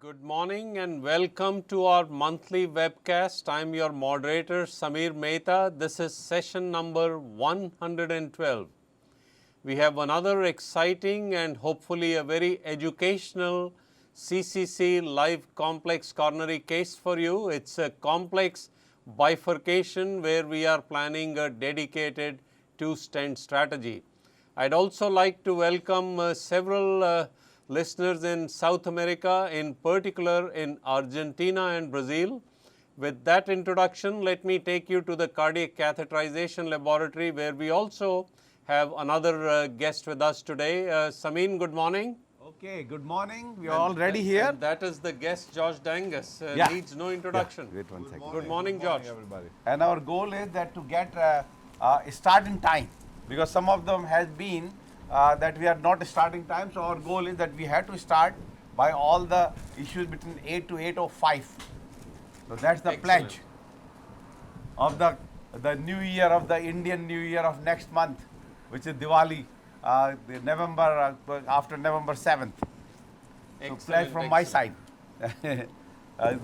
Good morning and welcome to our monthly webcast. I am your moderator Sameer Mehta. This is session number 112. We have another exciting and hopefully a very educational CCC live complex coronary case for you. It's a complex bifurcation where we are planning a dedicated two-stent strategy. I'd also like to welcome several listeners in South America, in particular in Argentina and Brazil. With that introduction, let me take you to the cardiac catheterization laboratory where we also have another guest with us today. Samin, good morning. Okay, good morning. We are all ready here. And that is the guest, George Dangus. Needs no introduction. Wait one second. Good morning, George. Everybody. And our goal is that to get start in time, because some of them has been that we are not starting time. So our goal is that we have to start by all the issues between 8 to 8:05. So that's the pledge of the new year, of the Indian New Year of next month, which is Diwali, the November after November 7th. So pledge from my side.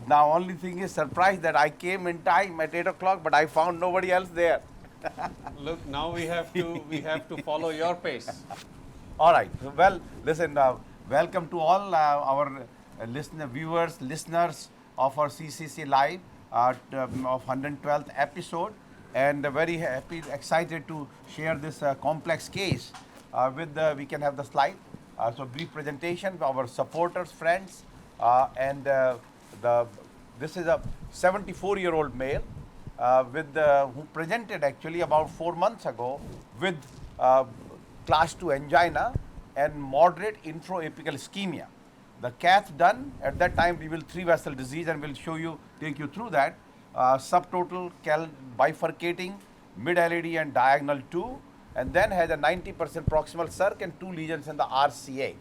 Now only thing is surprised that I came in time at 8 o'clock, but I found nobody else there. Look, now we have to follow your pace. All right. Well, listen. Welcome to all our listeners of our CCC Live of 112th episode, and very happy, excited to share this complex case with we can have the slide. So brief presentation for our supporters, friends, and this is a 74-year-old male. Who presented actually about 4 months ago with class 2 angina and moderate inferoapical ischemia. The cath done at that time revealed 3 vessel disease, and we'll take you through that. Subtotal bifurcating, mid LAD and diagonal 2, and then had a 90% proximal circ and 2 lesions in the RCA.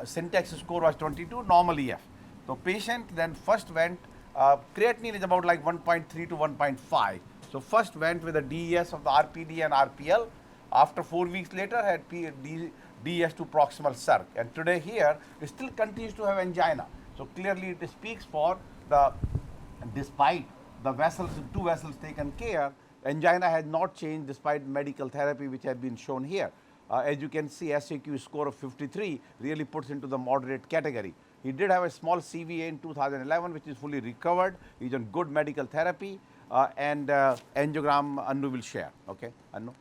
Syntax score was 22, normal EF. So patient then first went. Creatinine is about like 1.3 to 1.5. So first went with a DES of the RPDA and RPL. After 4 weeks later had DES to proximal circ. And today here it still continues to have angina. So clearly it speaks for despite the vessels, 2 vessels taken care, angina has not changed despite medical therapy which had been shown here. As you can see, SAQ score of 53 really puts into the moderate category. He did have a small CVA in 2011, which is fully recovered. He's on good medical therapy, and angiogram Anu will share. Okay, Anu.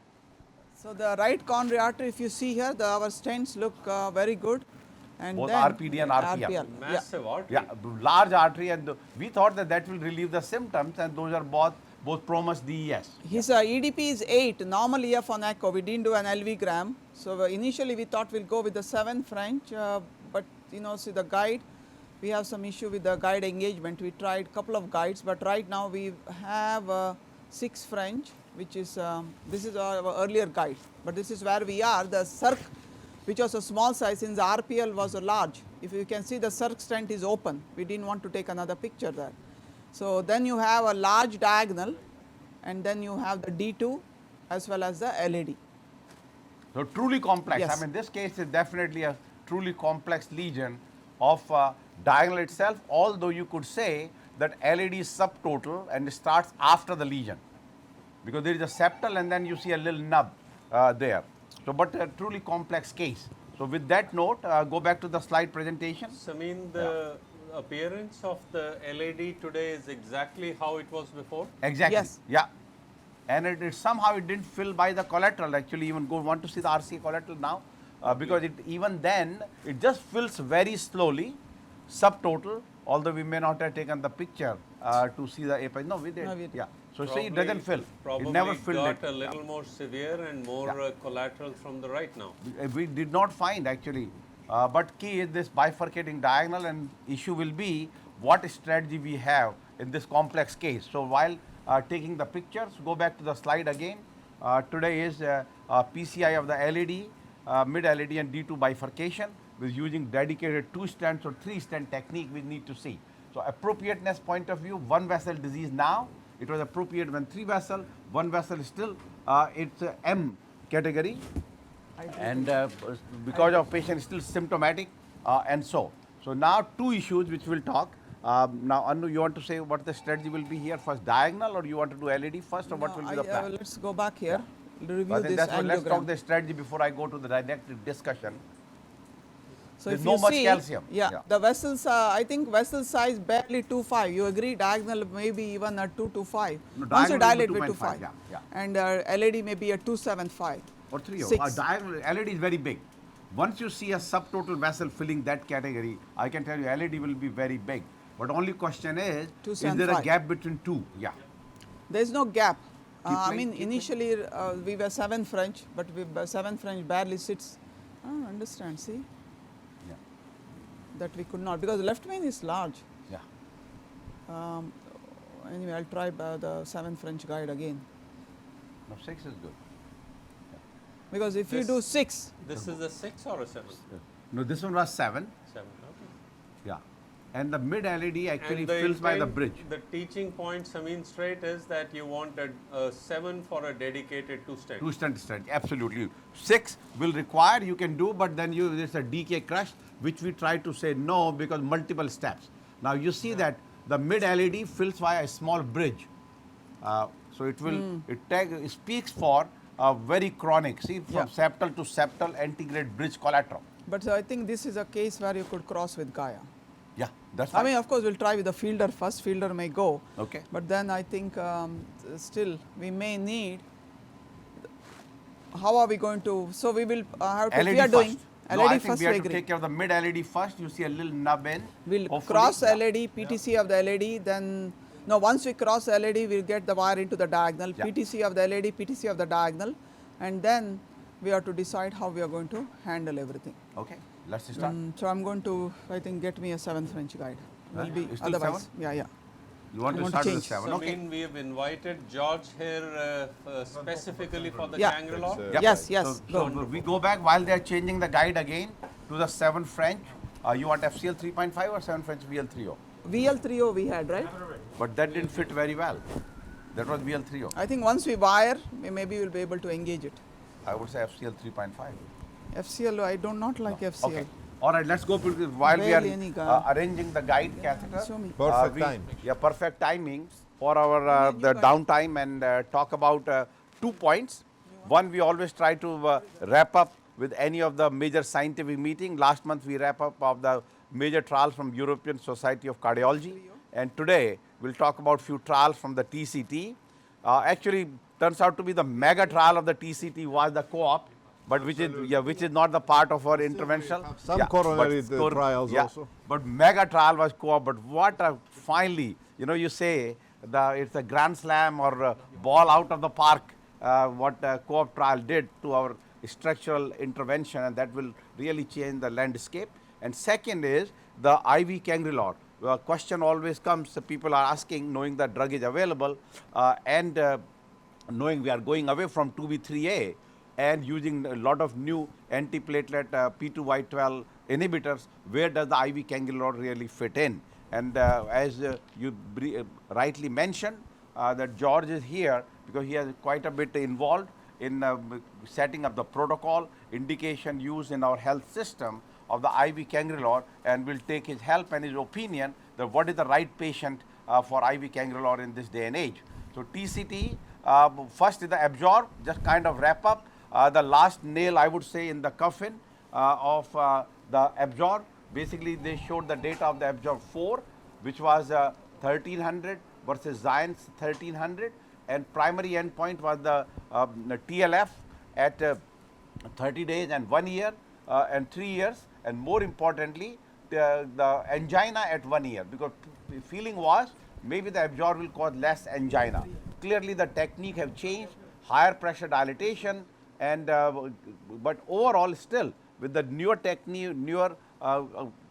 So the right coronary artery, if you see here, our stents look very good. And both then RPD and RPL. Massive artery. Yeah, large artery, and we thought that will relieve the symptoms, and those are both Promus DES. His EDP is 8, normal EF on echo. We didn't do an LV gram. So initially we thought we'll go with the 7 French, but see the guide, we have some issue with the guide engagement. We tried a couple of guides, but right now we have 6 French, which is, this is our earlier guide, but this is where we are. The circ, which was a small size, since the RPL was a large. If you can see, the circ stent is open. We didn't want to take another picture there. So then you have a large diagonal, and then you have the D2 as well as the LAD. So truly complex. Yes. I mean, this case is definitely a truly complex lesion of diagonal itself, although you could say that LAD is subtotal and starts after the lesion, because there is a septal and then you see a little nub there. So, but a truly complex case. So with that note, go back to the slide presentation. Samin, the appearance of the LAD today is exactly how it was before? Exactly. Yes. Yeah. And it somehow it didn't fill by the collateral. Actually, even want to see the RCA collateral now, because even then it just fills very slowly, subtotal. Although we may not have taken the picture to see the apex. No, we did. No, we did. Yeah. So Probably, see, it doesn't fill. Probably It never filled got it. a little more severe and more collateral from the right now. We did not find actually, but key is this bifurcating diagonal, and issue will be what strategy we have in this complex case. So while taking the pictures, go back to the slide again. Today is PCI of the LAD, mid LAD and D2 bifurcation with using dedicated 2 stents or 3 stent technique we need to see. So appropriateness point of view, 1 vessel disease now. It was appropriate when 3 vessel, 1 vessel is still, it's M category, and because of patient is still symptomatic, and so So now two issues which we'll talk. Now, Anu, you want to say what the strategy will be here? First diagonal, or you want to do LED first, or what will be the plan? Let's go back here. Review I think this that's what, let's talk angiogram. the strategy before I go to the direct discussion. So There's if no you much see, calcium. Yeah, the vessels, I think vessel size barely 2.5. You agree? Diagonal maybe even a 2.25. No, Once you diagonal dilate will with be 2.5. 2.5, yeah. And LED maybe a 2.75. Or 3. Six. Diagonal LED is very big. Once you see a subtotal vessel filling that category, I can tell you LED will be very big. But only question is there a 2.75. gap between two? Yeah. There is no gap. I playing, mean, keep initially we were 7 French, but 7 French barely sits. I don't understand, see? Yeah. That we could not, because the left main is large. Yeah. Anyway, I'll try the 7 French guide again. No, 6 is good. Because if you do 6, This is a 6 or a 7? No, this one was 7. 7, okay. Yeah. And the mid LED actually And the fills by the intent- bridge. The teaching point, Samin, straight is that you want a 7 for a dedicated 2-stent. Two-stent strategy, absolutely. 6 will require, you can do, but then there's a DK crush, which we try to say no because multiple steps. Now you see that the mid LED fills via a small bridge. So it will, it speaks for a very chronic, see, from Yeah. septal to septal antegrade bridge collateral. but I think this is a case where you could cross with Gaia. Yeah, that's I fine. mean, of course, we'll try with the fielder first. Fielder may go. Okay. But then I think still we may need. How are we going to? So we will have to. LED We are doing first. LED No, I think first. we We have to agree. take care of the mid LED first. You see a little nub in. We'll Hopefully, cross yeah. LED, PTC of the LED. Then no. Once we cross LED, we'll get the wire into the diagonal. Yeah. PTC of the LED, PTC of the diagonal, and then we have to decide how we are going to handle everything. Okay, let's start. So I'm going to, I think, get me a 7 French guide. Will Huh? be You still otherwise. 7? Yeah. You want I to want start to with change. 7? Okay. Samin, we have invited George here specifically for the Yeah. Bangalore. Yep. Yes. So we go back while they are changing the guide again to the 7 French. You want FCL 3.5 or 7 French VL30? VL30 we had, right? But that didn't fit very well. That was VL30. I think once we wire, maybe we'll be able to engage it. I would say FCL 3.5. FCL, I do not like FCL. Okay. All right, let's go to this while Barely we any are guide. arranging the guide catheter. Show me. Perfect timing. Yeah, perfect timing for our the downtime and talk about 2 points. One, we always try to wrap up with any of the major scientific meeting. Last month we wrap up of the major trials from European Society of Cardiology, and today we'll talk about few trials from the TCT. Actually, turns out to be the mega trial of the TCT was the co-op, but which is not the part of our interventional. Some coronary but trials also. But mega trial was co-op. But what finally, you say it's a grand slam or a ball out of the park. What co-op trial did to our structural intervention, and that will really change the landscape. And second is the IV cangrelor. Question always comes, people are asking, knowing that drug is available and knowing we are going away from 2B3A and using a lot of new antiplatelet P2Y12 inhibitors, where does the IV cangrelor really fit in? And as you rightly mentioned, that George is here because he has quite a bit involved in setting up the protocol, indication use in our health system of the IV cangrelor, and we'll take his help and his opinion that what is the right patient for IV cangrelor in this day and age. So TCT, first is the absorb, just kind of wrap up. The last nail, I would say, in the coffin of the absorb. Basically, they showed the data of the absorb 4, which was 1300 versus Zions 1300, and primary endpoint was the TLF at 30 days and 1 year and 3 years, and more importantly, the angina at 1 year, because the feeling was maybe the absorb will cause less angina. Clearly, the technique have changed, higher pressure dilatation, and but overall still with the newer technique, newer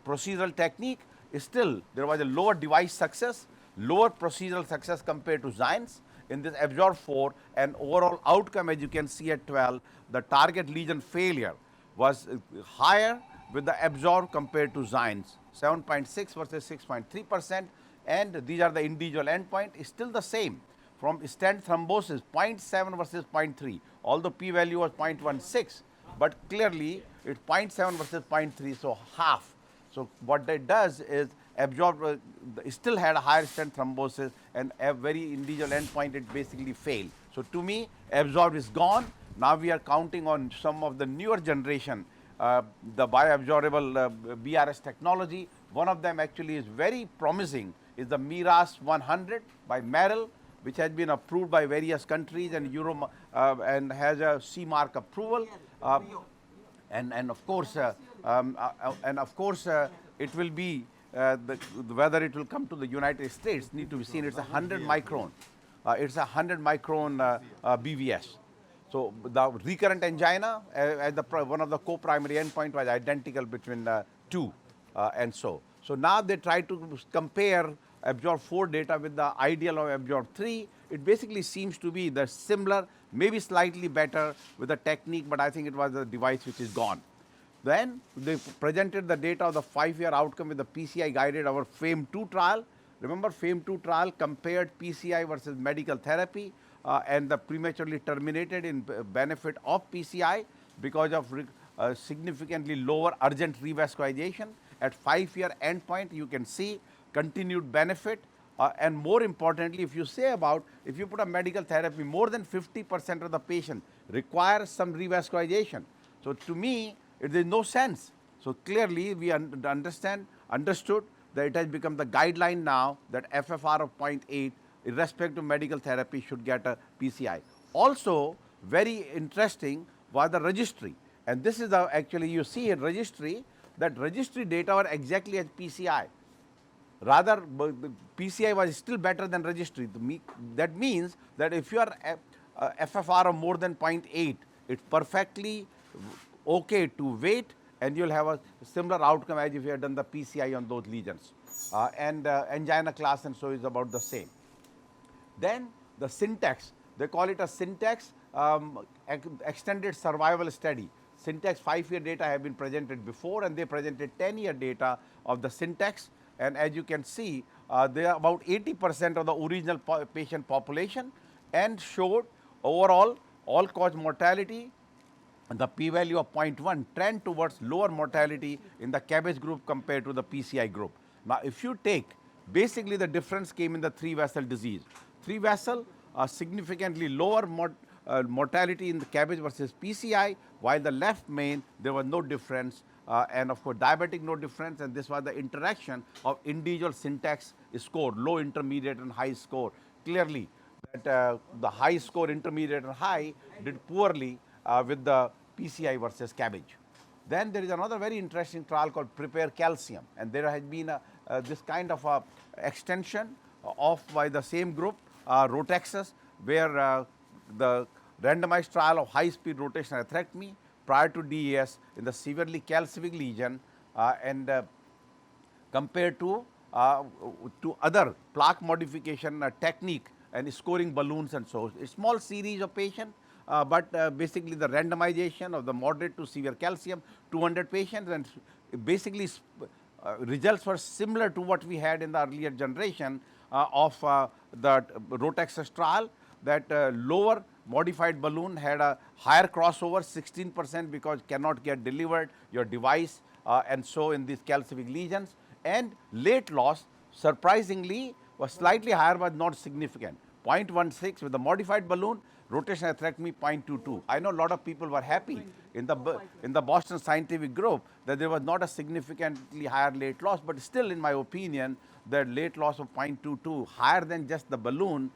procedural technique, still there was a lower device success, lower procedural success compared to Zions in this absorb 4, and overall outcome, as you can see at 12, the target lesion failure was higher with the absorb compared to Zions, 7.6 versus 6.3%, and these are the individual endpoint, is still the same. From stent thrombosis, 0.7 versus 0.3, although p-value was 0.16, but clearly it's 0.7 versus 0.3, so half. So what that does is absorb, it still had a higher stent thrombosis, and a very individual endpoint it basically failed. So to me, absorbed is gone. Now we are counting on some of the newer generation, the bioabsorbable BRS technology. One of them actually is very promising, is the MIRAS 100 by Merrill, which has been approved by various countries and and has a C mark approval. And of course, it will be whether it will come to the United States need to be seen. It's a 100 micron. It's a 100 micron BVS. So the recurrent angina as one of the co-primary endpoint was identical between two, and so now they try to compare Absorb 4 data with the ideal of Absorb 3. It basically seems to be the similar, maybe slightly better with the technique, but I think it was the device which is gone. Then they presented the data of the 5-year outcome with the PCI guided our FAME2 trial. Remember, FAME2 trial compared PCI versus medical therapy, and the prematurely terminated in benefit of PCI because of significantly lower urgent revascularization. At 5-year endpoint, you can see continued benefit, and more importantly, if you put a medical therapy, more than 50% of the patient requires some revascularization. So to me, it is no sense. So clearly, we understood that it has become the guideline now that FFR of 0.8, irrespective of medical therapy, should get a PCI. Also, very interesting was the registry, and this is actually you see in registry that registry data were exactly as PCI. Rather, the PCI was still better than registry. That means that if you are FFR of more than 0.8, it's perfectly okay to wait, and you'll have a similar outcome as if you had done the PCI on those lesions. And angina class and so is about the same. Then the syntax, they call it a syntax extended survival study. Syntax 5-year data have been presented before, and they presented 10-year data of the syntax. And as you can see, they are about 80% of the original patient population, and showed overall all-cause mortality and the p-value of 0.1 trend towards lower mortality in the cabbage group compared to the PCI group. Now, if you take, basically the difference came in the 3-vessel disease. 3-vessel, significantly lower mortality in the cabbage versus PCI, while the left main, there was no difference. And of course, diabetic no difference, and this was the interaction of individual syntax score, low, intermediate, and high score. Clearly, that the high score, intermediate, and high did poorly with the PCI versus cabbage. Then there is another very interesting trial called Prepare Calcium, and there has been this kind of a extension of by the same group, Rotexus, where the randomized trial of high-speed rotational atherectomy prior to DES in the severely calcific lesion, and compared to other plaque modification technique and scoring balloons and so. A small series of patients, but basically the randomization of the moderate to severe calcium, 200 patients, and basically results were similar to what we had in the earlier generation of the Rotexus trial, that lower modified balloon had a higher crossover, 16%, because cannot get delivered your device, and so in these calcific lesions, and late loss surprisingly was slightly higher but not significant, 0.16 with the modified balloon, rotational atherectomy 0.22. I know a lot of people were happy in the Boston Scientific group that there was not a significantly higher late loss, but still in my opinion that late loss of 0.22 higher than just the balloon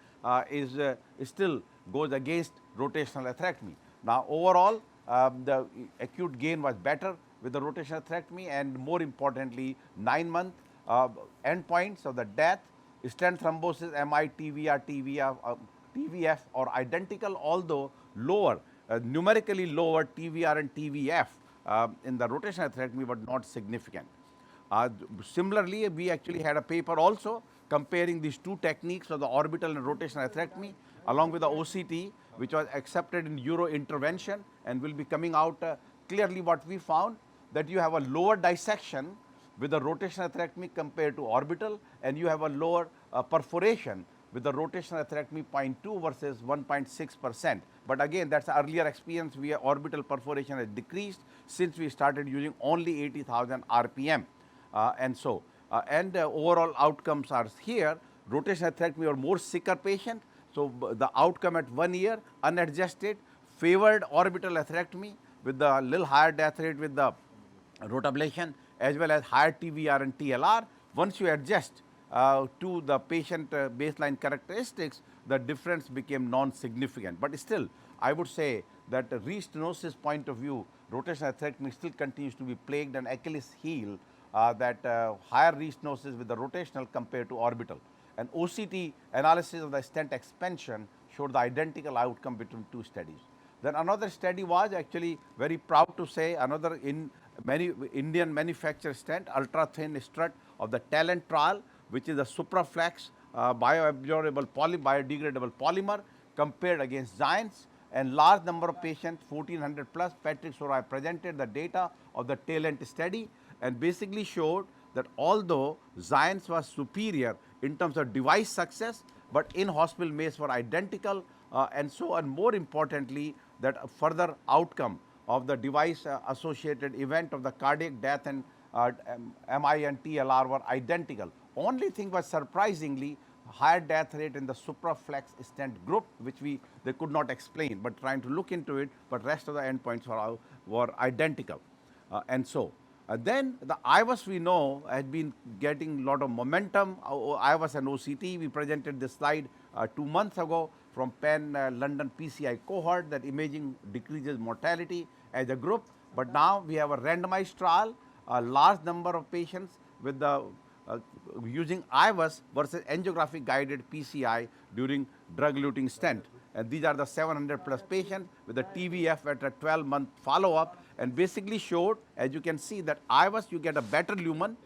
is still goes against rotational atherectomy. Now overall, the acute gain was better with the rotational atherectomy, and more importantly 9-month endpoints of the death, stent thrombosis, MI, TVR, TVF are identical, although lower, numerically lower TVR and TVF in the rotational atherectomy, but not significant. Similarly, we actually had a paper also comparing these two techniques of the orbital and rotational atherectomy along with the OCT, which was accepted in Euro intervention, and will be coming out. Clearly what we found, that you have a lower dissection with the rotational atherectomy compared to orbital, and you have a lower perforation with the rotational atherectomy 0.2 versus 1.6%. But again, that's earlier experience where orbital perforation has decreased since we started using only 80,000 RPM. And overall outcomes are here. Rotational atherectomy or more sicker patient. So the outcome at 1 year, unadjusted, favored orbital atherectomy with the little higher death rate with the rotablation as well as higher TVR and TLR. Once you adjust to the patient baseline characteristics, the difference became non-significant. But still, I would say that restenosis point of view, rotational atherectomy still continues to be plagued and Achilles heel that higher restenosis with the rotational compared to orbital. And OCT analysis of the stent expansion showed the identical outcome between two studies. Then another study was actually very proud to say another Indian manufactured stent, ultra thin strut of the Talent trial, which is a Supraflex bioabsorbable biodegradable polymer compared against Giants, and large number of patients, 1400 plus. Patrick Sorai presented the data of the Talent study and basically showed that although Giants was superior in terms of device success, but in-hospital MACE were identical, and more importantly, that a further outcome of the device associated event of the cardiac death and MI and TLR were identical. Only thing was surprisingly higher death rate in the Supraflex stent group, which they could not explain, but trying to look into it, but rest of the endpoints were identical. Then the IVUS we know had been getting a lot of momentum. IVUS and OCT, we presented this slide 2 months ago from Penn London PCI cohort that imaging decreases mortality as a group. But now we have a randomized trial, a large number of patients with the using IVUS versus angiographic guided PCI during drug-eluting stent. And these are the 700 plus patients with a TVF at a 12-month follow-up, and basically showed, as you can see, that IVUS you get a better lumen,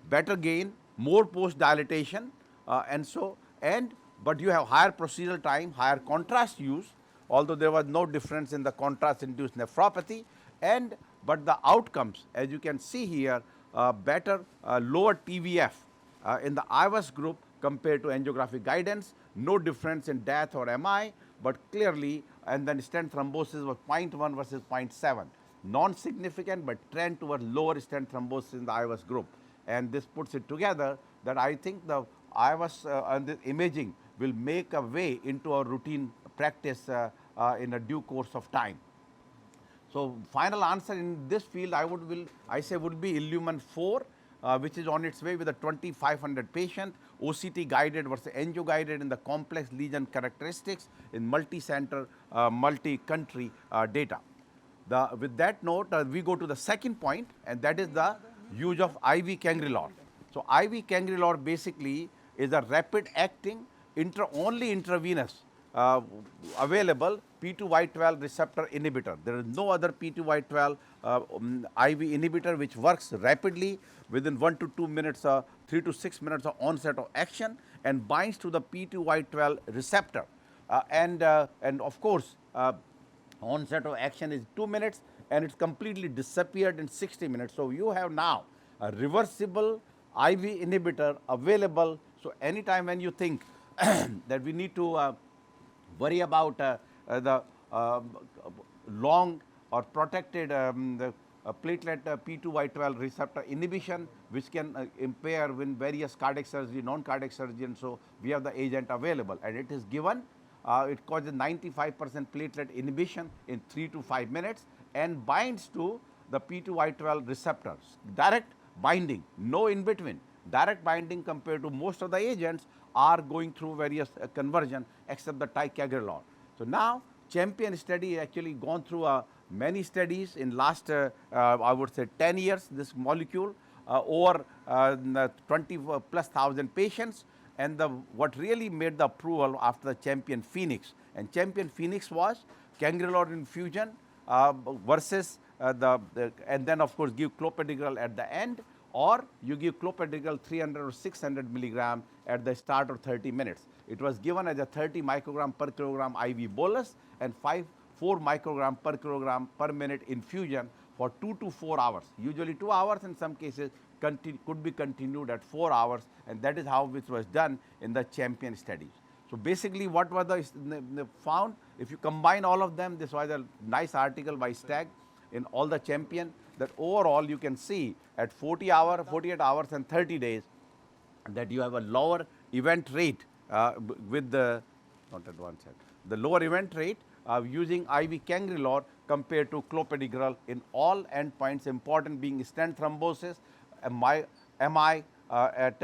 better gain, more post dilatation, but you have higher procedural time, higher contrast use, although there was no difference in the contrast-induced nephropathy, but the outcomes, as you can see here, better lower TVF in the IVUS group compared to angiographic guidance, no difference in death or MI, but clearly, and then stent thrombosis was 0.1 versus 0.7. Non-significant, but trend towards lower stent thrombosis in the IVUS group. And this puts it together that I think the IVUS and the imaging will make a way into our routine practice in a due course of time. So final answer in this field, I say would be Illumin 4, which is on its way with a 2,500 patient, OCT guided versus angio guided in the complex lesion characteristics in multi-center, multi-country data. With that note, we go to the second point, and that is the use of IV cangrelor. So IV cangrelor basically is a rapid acting only intravenous available P2Y12 receptor inhibitor. There is no other P2Y12 IV inhibitor which works rapidly within 1 to 2 minutes, 3 to 6 minutes of onset of action, and binds to the P2Y12 receptor. And of course, onset of action is 2 minutes, and it's completely disappeared in 60 minutes. So you have now a reversible IV inhibitor available. So anytime when you think that we need to worry about the long or protected the platelet P2Y12 receptor inhibition, which can impair in various cardiac surgery, non-cardiac surgery, and so we have the agent available, and it is given. It causes 95% platelet inhibition in 3 to 5 minutes and binds to the P2Y12 receptors. Direct binding, no in between. Direct binding compared to most of the agents are going through various conversion except the ticagrelor. So now Champion study actually gone through many studies in last I would say 10 years, this molecule over 20 plus thousand patients, and what really made the approval after the Champion Phoenix, and Champion Phoenix was cangrelor infusion versus and then of course give clopidogrel at the end, or you give clopidogrel 300 or 600 milligram at the start of 30 minutes. It was given as a 30 microgram per kilogram IV bolus and 4 microgram per kilogram per minute infusion for 2 to 4 hours. Usually 2 hours, in some cases could be continued at 4 hours, and that is how it was done in the Champion studies. So basically what was the found? If you combine all of them, this was a nice article by Stagg in all the Champion, that overall you can see at 48 hours and 30 days that you have a lower event rate with the, not at one side, the lower event rate using IV cangrelor compared to clopidogrel in all endpoints, important being stent thrombosis, MI at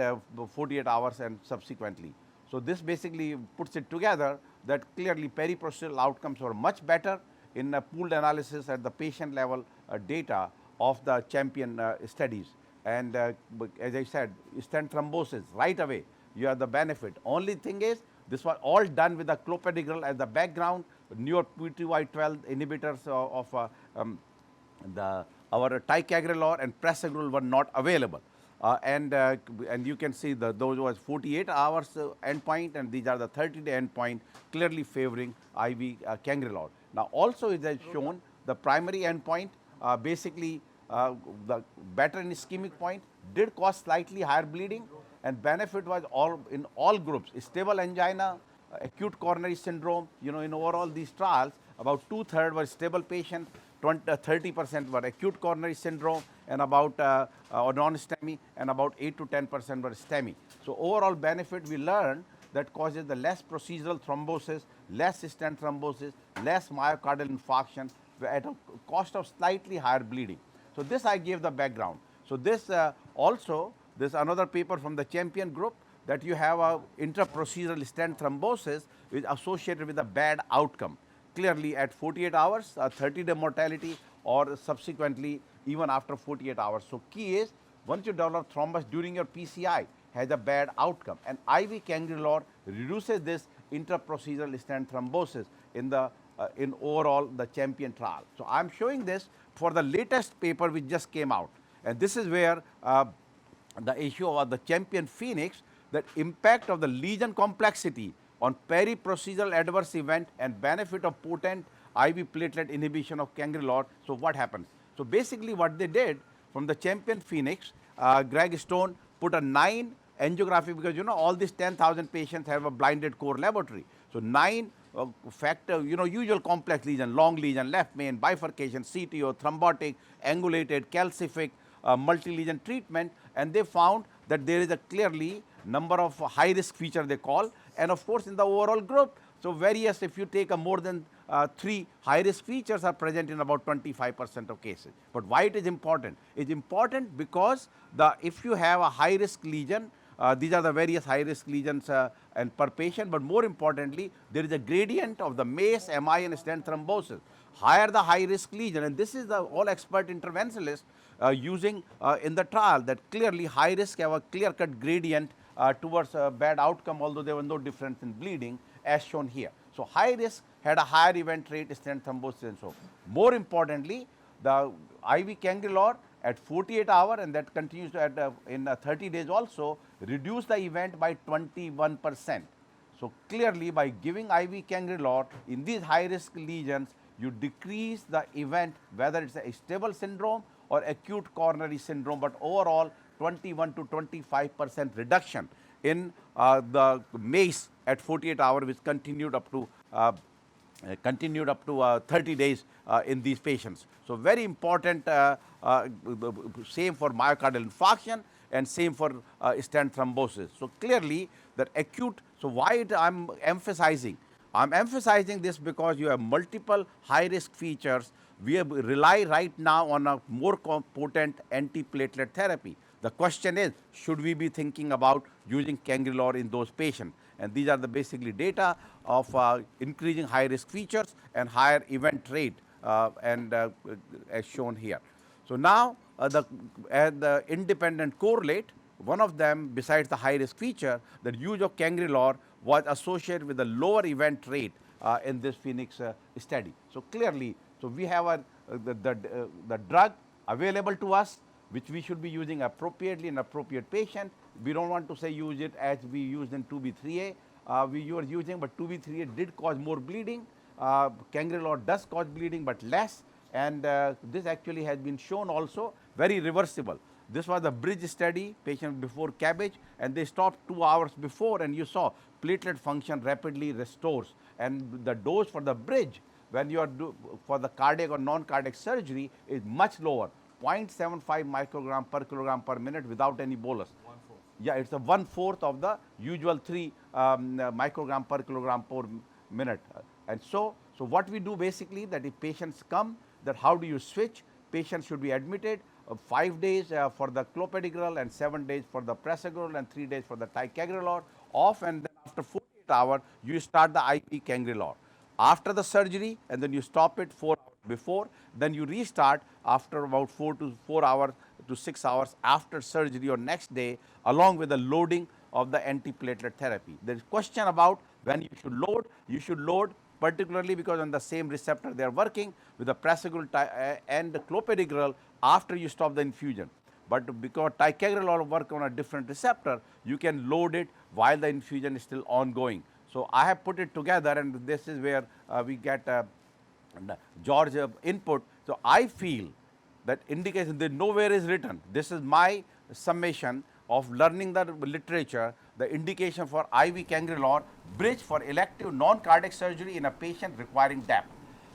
48 hours and subsequently. So this basically puts it together that clearly periprocedural outcomes were much better in a pooled analysis at the patient level data of the champion studies. And as I said, stent thrombosis right away, you have the benefit. Only thing is, this was all done with the clopidogrel as the background, newer P2Y12 inhibitors of our ticagrelor and prasugrel were not available. And you can see those was 48 hours endpoint, and these are the 30-day endpoint, clearly favoring IV cangrelor. Now also it has shown the primary endpoint, basically the better in ischemic point, did cause slightly higher bleeding, and benefit was in all groups, stable angina, acute coronary syndrome. You know, in overall these trials, about 2/3 were stable patients, 30% were acute coronary syndrome, and about or non-STEMI, and about 8 to 10% were STEMI. So overall benefit, we learned that causes the less procedural thrombosis, less stent thrombosis, less myocardial infarction at a cost of slightly higher bleeding. So this I gave the background. So this also, this another paper from the champion group, that you have a intraprocedural stent thrombosis is associated with a bad outcome. Clearly at 48 hours, 30-day mortality, or subsequently even after 48 hours. So key is, once you develop thrombus during your PCI, has a bad outcome. And IV cangrelor reduces this intraprocedural stent thrombosis in the in overall the champion trial. So I'm showing this for the latest paper which just came out. And this is where the issue of the champion Phoenix, that impact of the lesion complexity on periprocedural adverse event and benefit of potent IV platelet inhibition of cangrelor. So what happens? So basically what they did from the champion Phoenix, Greg Stone put a 9 angiography, because you know all these 10,000 patients have a blinded core laboratory. So 9 factor, you know, usual complex lesion, long lesion, left main, bifurcation, CTO, thrombotic, angulated, calcific, multi-lesion treatment, and they found that there is a clearly number of high-risk feature they call, and of course in the overall group. So various, if you take a more than 3 high-risk features are present in about 25% of cases. But why it is important? It's important because if you have a high-risk lesion, these are the various high-risk lesions and per patient, but more importantly, there is a gradient of the MACE, MI, and stent thrombosis. Higher the high-risk lesion, and this is the all expert interventionalists using in the trial, that clearly high-risk have a clear-cut gradient towards a bad outcome, although there was no difference in bleeding as shown here. So high-risk had a higher event rate, stent thrombosis, and so. More importantly, the IV cangrelor at 48 hours, and that continues to in 30 days also, reduce the event by 21%. So clearly by giving IV cangrelor in these high-risk lesions, you decrease the event, whether it's a stable syndrome or acute coronary syndrome, but overall 21 to 25% reduction in the MACE at 48 hours, which continued up to 30 days in these patients. So very important, same for myocardial infarction and same for stent thrombosis. So clearly that acute, so why I'm emphasizing? I'm emphasizing this because you have multiple high-risk features. We rely right now on a more potent antiplatelet therapy. The question is, should we be thinking about using cangrelor in those patients? And these are the basically data of increasing high-risk features and higher event rate, as shown here. So now the independent correlate, one of them besides the high-risk feature, that use of cangrelor was associated with a lower event rate in this Phoenix study. So clearly, so we have the drug available to us, which we should be using appropriately in appropriate patient. We don't want to say use it as we used in 2B3A. We were using, but 2B3A did cause more bleeding. Cangrelor does cause bleeding, but less. And this actually has been shown also very reversible. This was a bridge study, patient before cabbage, and they stopped 2 hours before, and you saw platelet function rapidly restores. And the dose for the bridge, when you are for the cardiac or non-cardiac surgery, is much lower, 0.75 microgram per kilogram per minute without any bolus. Yeah, it's a 1/4 of the usual 3 microgram per kilogram per minute. And so what we do basically, that if patients come, that how do you switch? Patients should be admitted 5 days for the clopidogrel and 7 days for the prasugrel and 3 days for the ticagrelor off, and then after 48 hours you start the IV cangrelor. After the surgery, and then you stop it 4 hours before, then you restart after about 4 hours to 6 hours after surgery or next day, along with the loading of the antiplatelet therapy. There is question about when you should load. You should load particularly because on the same receptor they are working with the prasugrel and the clopidogrel after you stop the infusion. But because ticagrelor work on a different receptor, you can load it while the infusion is still ongoing. So I have put it together, and this is where we get George input. So I feel that indication that nowhere is written. This is my summation of learning the literature, the indication for IV cangrelor bridge for elective non-cardiac surgery in a patient requiring DAP.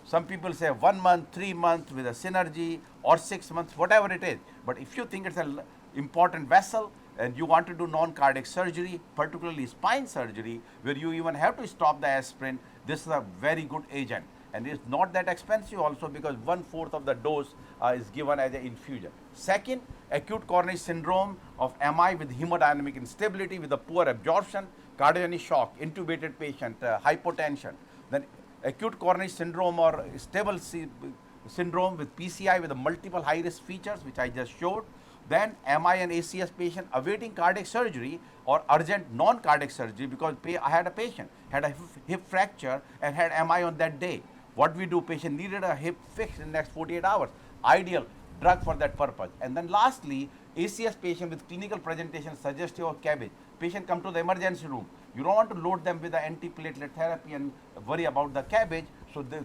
Some people say 1 month, 3 months with a synergy, or 6 months, whatever it is. But if you think it's an important vessel and you want to do non-cardiac surgery, particularly spine surgery, where you even have to stop the aspirin, this is a very good agent. And it's not that expensive also, because 1/4 of the dose is given as an infusion. Second, acute coronary syndrome of MI with hemodynamic instability with a poor absorption, cardiogenic shock, intubated patient, hypotension. Then acute coronary syndrome or stable syndrome with PCI with the multiple high-risk features, which I just showed. Then MI and ACS patient awaiting cardiac surgery or urgent non-cardiac surgery, because I had a patient, had a hip fracture and had MI on that day. What we do, patient needed a hip fix in the next 48 hours. Ideal drug for that purpose. And then lastly, ACS patient with clinical presentation suggestive of cabbage. Patient come to the emergency room. You don't want to load them with the antiplatelet therapy and worry about the cabbage. So they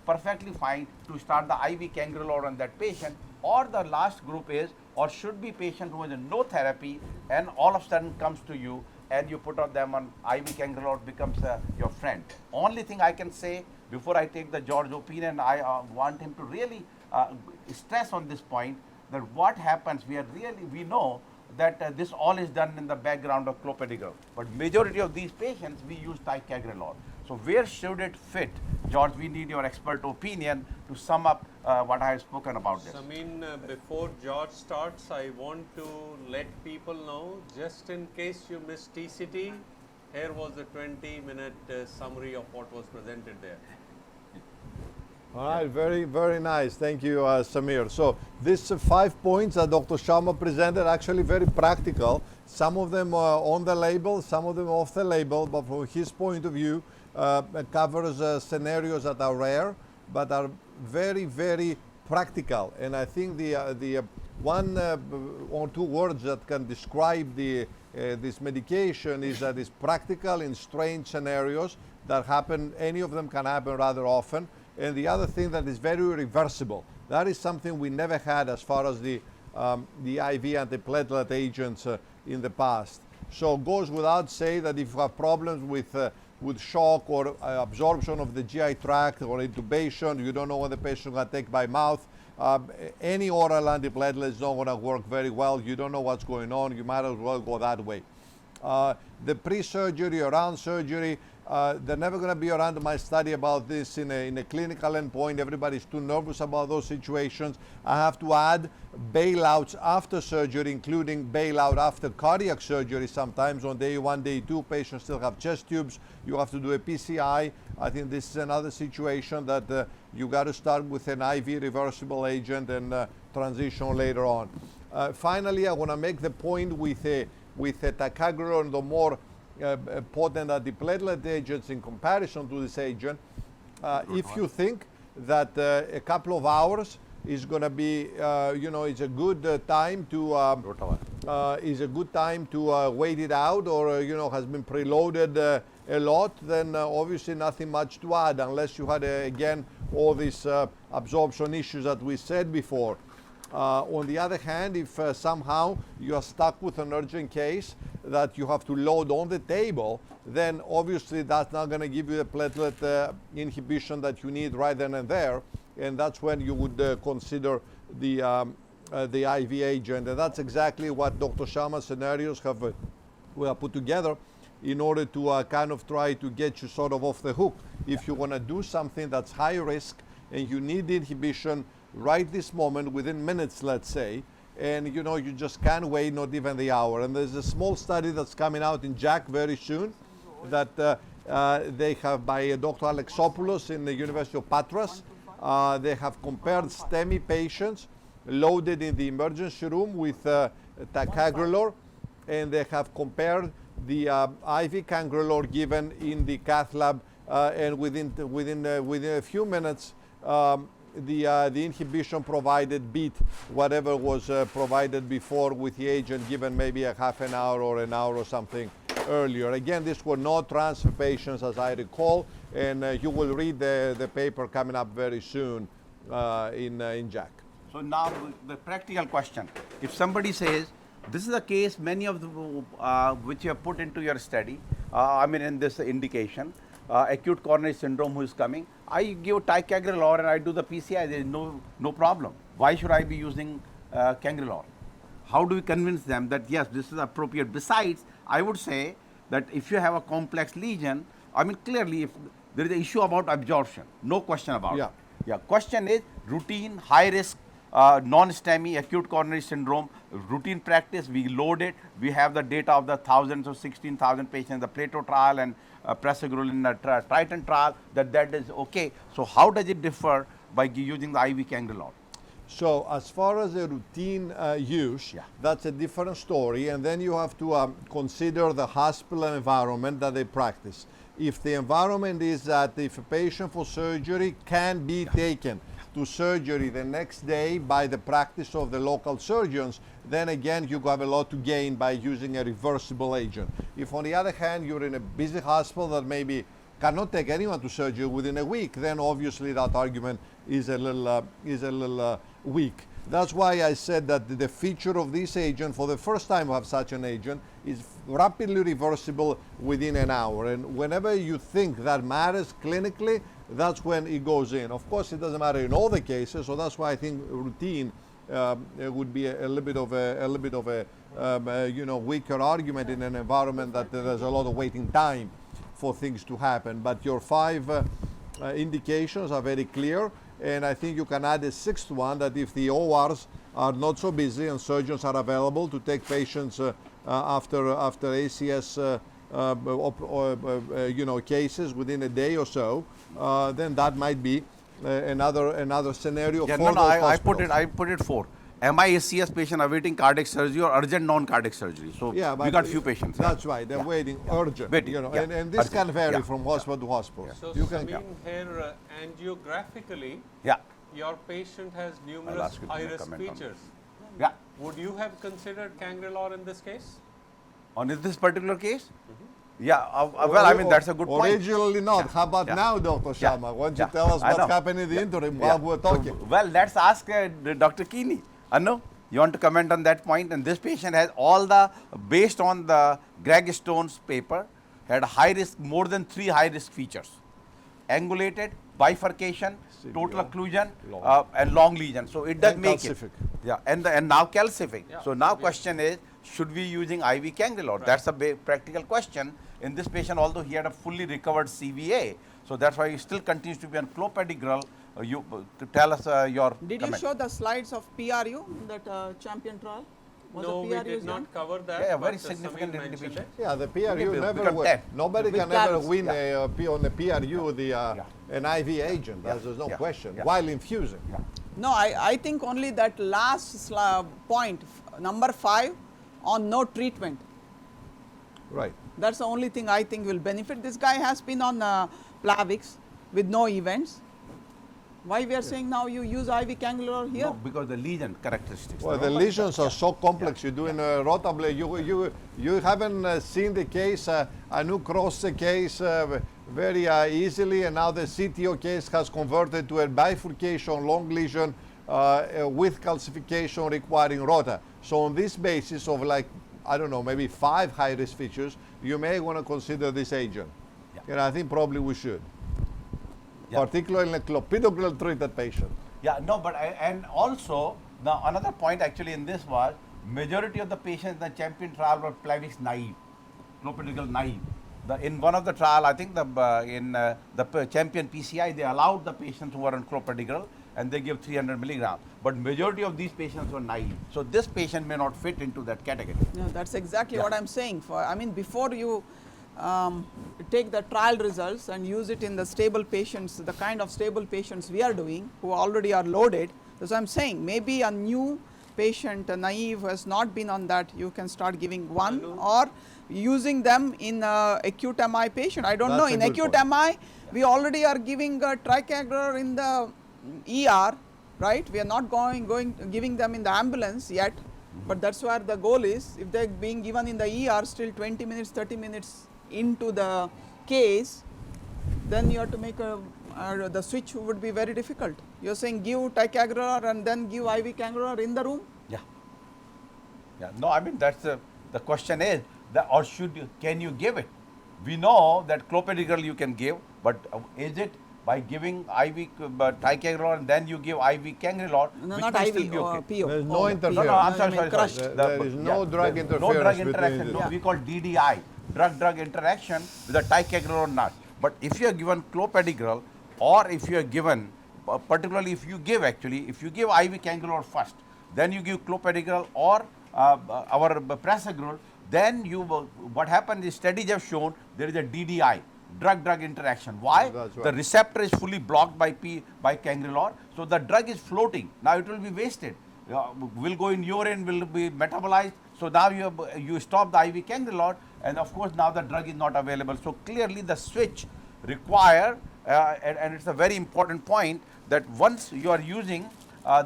perfectly fine to start the IV cangrelor on that patient. Or the last group is, or should be patient who has no therapy and all of a sudden comes to you and you put on them on IV cangrelor, becomes your friend. Only thing I can say before I take the George opinion, I want him to really stress on this point, that what happens, we know that this all is done in the background of clopidogrel, but majority of these patients we use ticagrelor. So where should it fit? George, we need your expert opinion to sum up what I have spoken about this. Before George starts, I want to let people know, just in case you missed TCT, here was a 20-minute summary of what was presented there. All right, very, very nice. Thank you, Samir. So these 5 points that Dr. Sharma presented, actually very practical. Some of them are on the label, some of them off the label, but from his point of view, covers scenarios that are rare, but are very, very practical. And I think the one or two words that can describe this medication is that it's practical in strange scenarios that happen. Any of them can happen rather often. And the other thing that is very reversible. That is something we never had as far as the IV antiplatelet agents in the past. So it goes without saying that if you have problems with shock or absorption of the GI tract or intubation, you don't know what the patient can take by mouth, any oral antiplatelet is not going to work very well. You don't know what's going on. You might as well go that way. The pre-surgery, around surgery, they're never going to be a randomized study about this in a clinical endpoint. Everybody's too nervous about those situations. I have to add bailouts after surgery, including bailout after cardiac surgery. Sometimes on day 1, day 2, patients still have chest tubes. You have to do a PCI. I think this is another situation that you got to start with an IV reversible agent and transition later on. Finally, I want to make the point with a ticagrelor and the more potent antiplatelet agents in comparison to this agent. If you think that a couple of hours is going to be, it's a good time to wait it out, or has been preloaded a lot, then obviously nothing much to add, unless you had again all these absorption issues that we said before. On the other hand, if somehow you are stuck with an urgent case that you have to load on the table, then obviously that's not going to give you the platelet inhibition that you need right then and there, and that's when you would consider the the IV agent, and that's exactly what Dr. Sharma's scenarios have were put together in order to kind of try to get you sort of off the hook. If you want to do something that's high risk and you need inhibition right this moment, within minutes, let's say, and you know you just can't wait, not even the hour. And there's a small study that's coming out in JACC very soon that they have by Dr. Alexopoulos in the University of Patras. They have compared STEMI patients loaded in the emergency room with ticagrelor, and they have compared the IV cangrelor given in the cath lab, and within a few minutes, the inhibition provided beat whatever was provided before with the agent given maybe a half an hour or an hour or something earlier. Again, these were not transfer patients, as I recall, and you will read the paper coming up very soon in JACC. So now the practical question: if somebody says this is a case, many of the which you have put into your study, I mean in this indication, acute coronary syndrome who is coming, I give ticagrelor and I do the PCI, there is no problem. Why should I be using cangrelor? How do we convince them that yes, this is appropriate? Besides, I would say that if you have a complex lesion, I mean clearly if there is an issue about absorption, no question about it. Yeah, question is routine, high risk, non-STEMI, acute coronary syndrome, routine practice, we load it, we have the data of the thousands or 16,000 patients, the Plato trial and prasugrel Triton trial, that is okay. So how does it differ by using the IV cangrelor? So as far as the routine use, that's a different story, and then you have to consider the hospital environment that they practice. If the environment is that if a patient for surgery can be taken to surgery the next day by the practice of the local surgeons, then again you have a lot to gain by using a reversible agent. If on the other hand you're in a busy hospital that maybe cannot take anyone to surgery within a week, then obviously that argument is a little weak. That's why I said that the feature of this agent, for the first time we have such an agent, is rapidly reversible within an hour. And whenever you think that matters clinically, that's when it goes in. Of course, it doesn't matter in all the cases, so that's why I think routine would be a little bit of a you know, weaker argument in an environment that there's a lot of waiting time for things to happen. But your 5 indications are very clear, and I think you can add a 6th one, that if the ORs are not so busy and surgeons are available to take patients after ACS you know, cases within a day or so, then that might be another scenario for those hospitals. I put it 4. MISCS patient awaiting cardiac surgery or urgent non-cardiac surgery. So yeah, we got few patients. That's right. They're waiting urgent. You know, and this can vary from hospital to hospital. So you can here angiographically, your patient has numerous high-risk features. Would you have considered cangrelor in this case? On this particular case? Well, I mean, that's a good point. Originally not. How about now, Dr. Sharma? Why don't you tell us what's happening in the interim while we're talking? Well, let's ask Dr. Keeney. Anu, you want to comment on that point? And this patient has all the, based on the Greg Stone's paper, had high risk, more than 3 high risk features. Angulated, bifurcation, total occlusion, and long lesion. So it does make calcific. it. And now calcific. So now question is, should we using IV cangrelor? That's a practical question in this patient, although he had a fully recovered CVA. So that's why he still continues to be on clopidogrel. You to tell us your Did comment. you show the slides of PRU in that champion trial? No, we did not cover that. Yeah, very significant inhibition. Yeah, the PRU never win. Nobody can ever win on the PRU an IV agent. There's no question. While infusing. No, I think only that last point, number 5, on no treatment. Right. That's the only thing I think will benefit. This guy has been on Plavix with no events. Why we are saying now you use IV cangrelor here? No, because the lesion characteristics. Well, the lesions are so complex. You do in Rotablader. You haven't seen the case. Anu crossed the case very easily, and now the CTO case has converted to a bifurcation long lesion with calcification requiring Rota. So on this basis of like, I don't know, maybe 5 high-risk features, you may want to consider this agent. And I think probably we should. Particularly in a clopidogrel treated patient. No, but and also Now, another point actually in this was, majority of the patients in the champion trial were pelvis naive, clopidogrel naive. In one of the trial, I think the champion PCI, they allowed the patients who were on clopidogrel and they give 300 milligrams. But majority of these patients were naive. So this patient may not fit into that category. No, that's exactly what I'm saying. I mean, before you take the trial results and use it in the stable patients, the kind of stable patients we are doing, who already are loaded. That's what I'm saying. Maybe a new patient, a naive, who has not been on that, you can start giving one, or using them in acute MI patient. I don't know. In acute MI, we already are giving tricagrel in the ER, right? We are not giving them in the ambulance yet, but that's where the goal is. If they're being given in the ER still 20 minutes, 30 minutes into the case, then you have to make the switch would be very difficult. You're saying give ticagrelor and then give IV cangrelor in the room? Yeah. Yeah. No, I mean, that's the question is, or can you give it? We know that clopidogrel you can give, but is it by giving IV ticagrelor and then you give IV cangrelor? No, not IV or PO. There's no interference. No, I'm sorry. There is no drug interference. No drug interaction. between No, we call DDI, drug-drug interaction with a ticagrelor nut. But if you are given clopidogrel, or if you are given, particularly if you give IV cangrelor first, then you give clopidogrel or our prasugrel, then what happens is studies have shown there is a DDI, drug-drug interaction. Why? That's right. The receptor is fully blocked by cangrelor, so the drug is floating. Now it will be wasted. Will go in urine, will be metabolized. So now you stop the IV cangrelor, and of course now the drug is not available. So clearly the switch require, and it's a very important point, that once you are using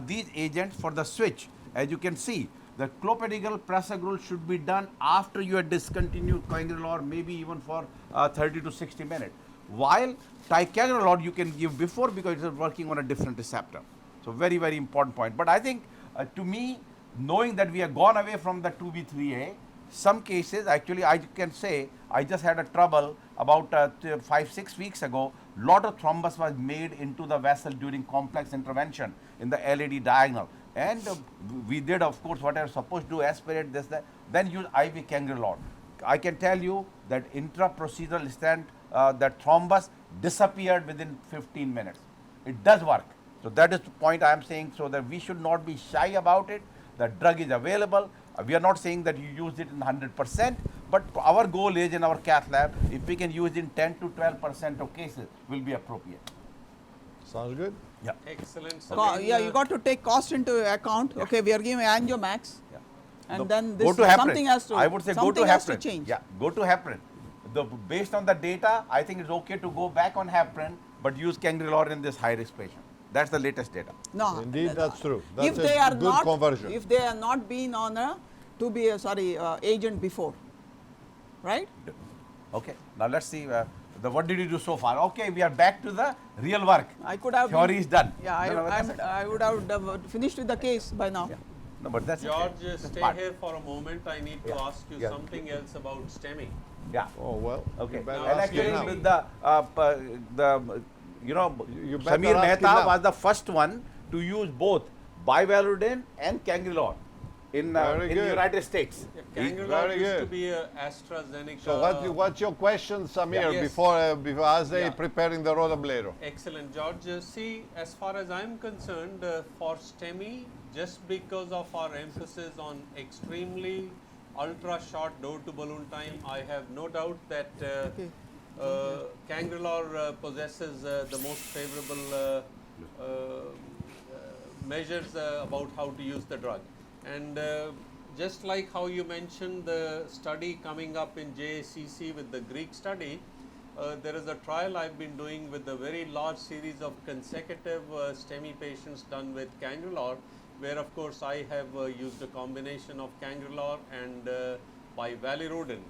these agents for the switch, as you can see, the clopidogrel prasugrel should be done after you have discontinued cangrelor, maybe even for 30 to 60 minutes. While ticagrelor you can give before, because it is working on a different receptor. So very, very important point. But I think to me, knowing that we have gone away from the 2B3A, some cases actually I can say, I just had a trouble about 5-6 weeks ago. Lot of thrombus was made into the vessel during complex intervention in the LAD diagonal. And we did, of course, what I was supposed to do, aspirate this, that, then use IV cangrelor. I can tell you that intra-procedural stent, that thrombus disappeared within 15 minutes. It does work. So that is the point I am saying, so that we should not be shy about it. The drug is available. We are not saying that you use it in 100%, but our goal is in our cath lab, if we can use in 10 to 12% of cases, will be appropriate. Sounds good. Yeah. Excellent. Yeah, you got to take cost into account. Yeah. Okay, we are giving angiomax, Yeah. and then Go this to heparin. something has to. I would say go to something has to heparin. change. Yeah, go to heparin. Based on the data, I think it's okay to go back on heparin, but use cangrelor in this high-risk patient. That's the latest data. No, Indeed, that's true. That's if they a are good not, conversion. if they are not been on a agent before, right? Okay, now let's see. What did you do so far? Okay, we are back to the real work. I could have. Theory is done. Yeah, I would have finished with the case by now. Yeah. No, but that's George, okay. stay But- here for a moment. I need to ask you Yeah. something else about STEMI. Yeah. Oh, well. Okay. You better And ask it actually, now. with You better Samir ask it Mehta now. was the first one to use both bivalirudin and cangrelor in Very good. United States. Cangrelor very used to good. be AstraZeneca. So what's your question, Samir, Yes. before as they Yeah. preparing the Rollerblader? Excellent, George. See, as far as I'm concerned, for STEMI, just because of our emphasis on extremely ultra short door to balloon time, I have no doubt that cangrelor possesses the most favorable measures about how to use the drug. And just like how you mentioned the study coming up in JACC with the Greek study, there is a trial I've been doing with a very large series of consecutive STEMI patients done with cangrelor, where of course I have used a combination of cangrelor and bivalirudin.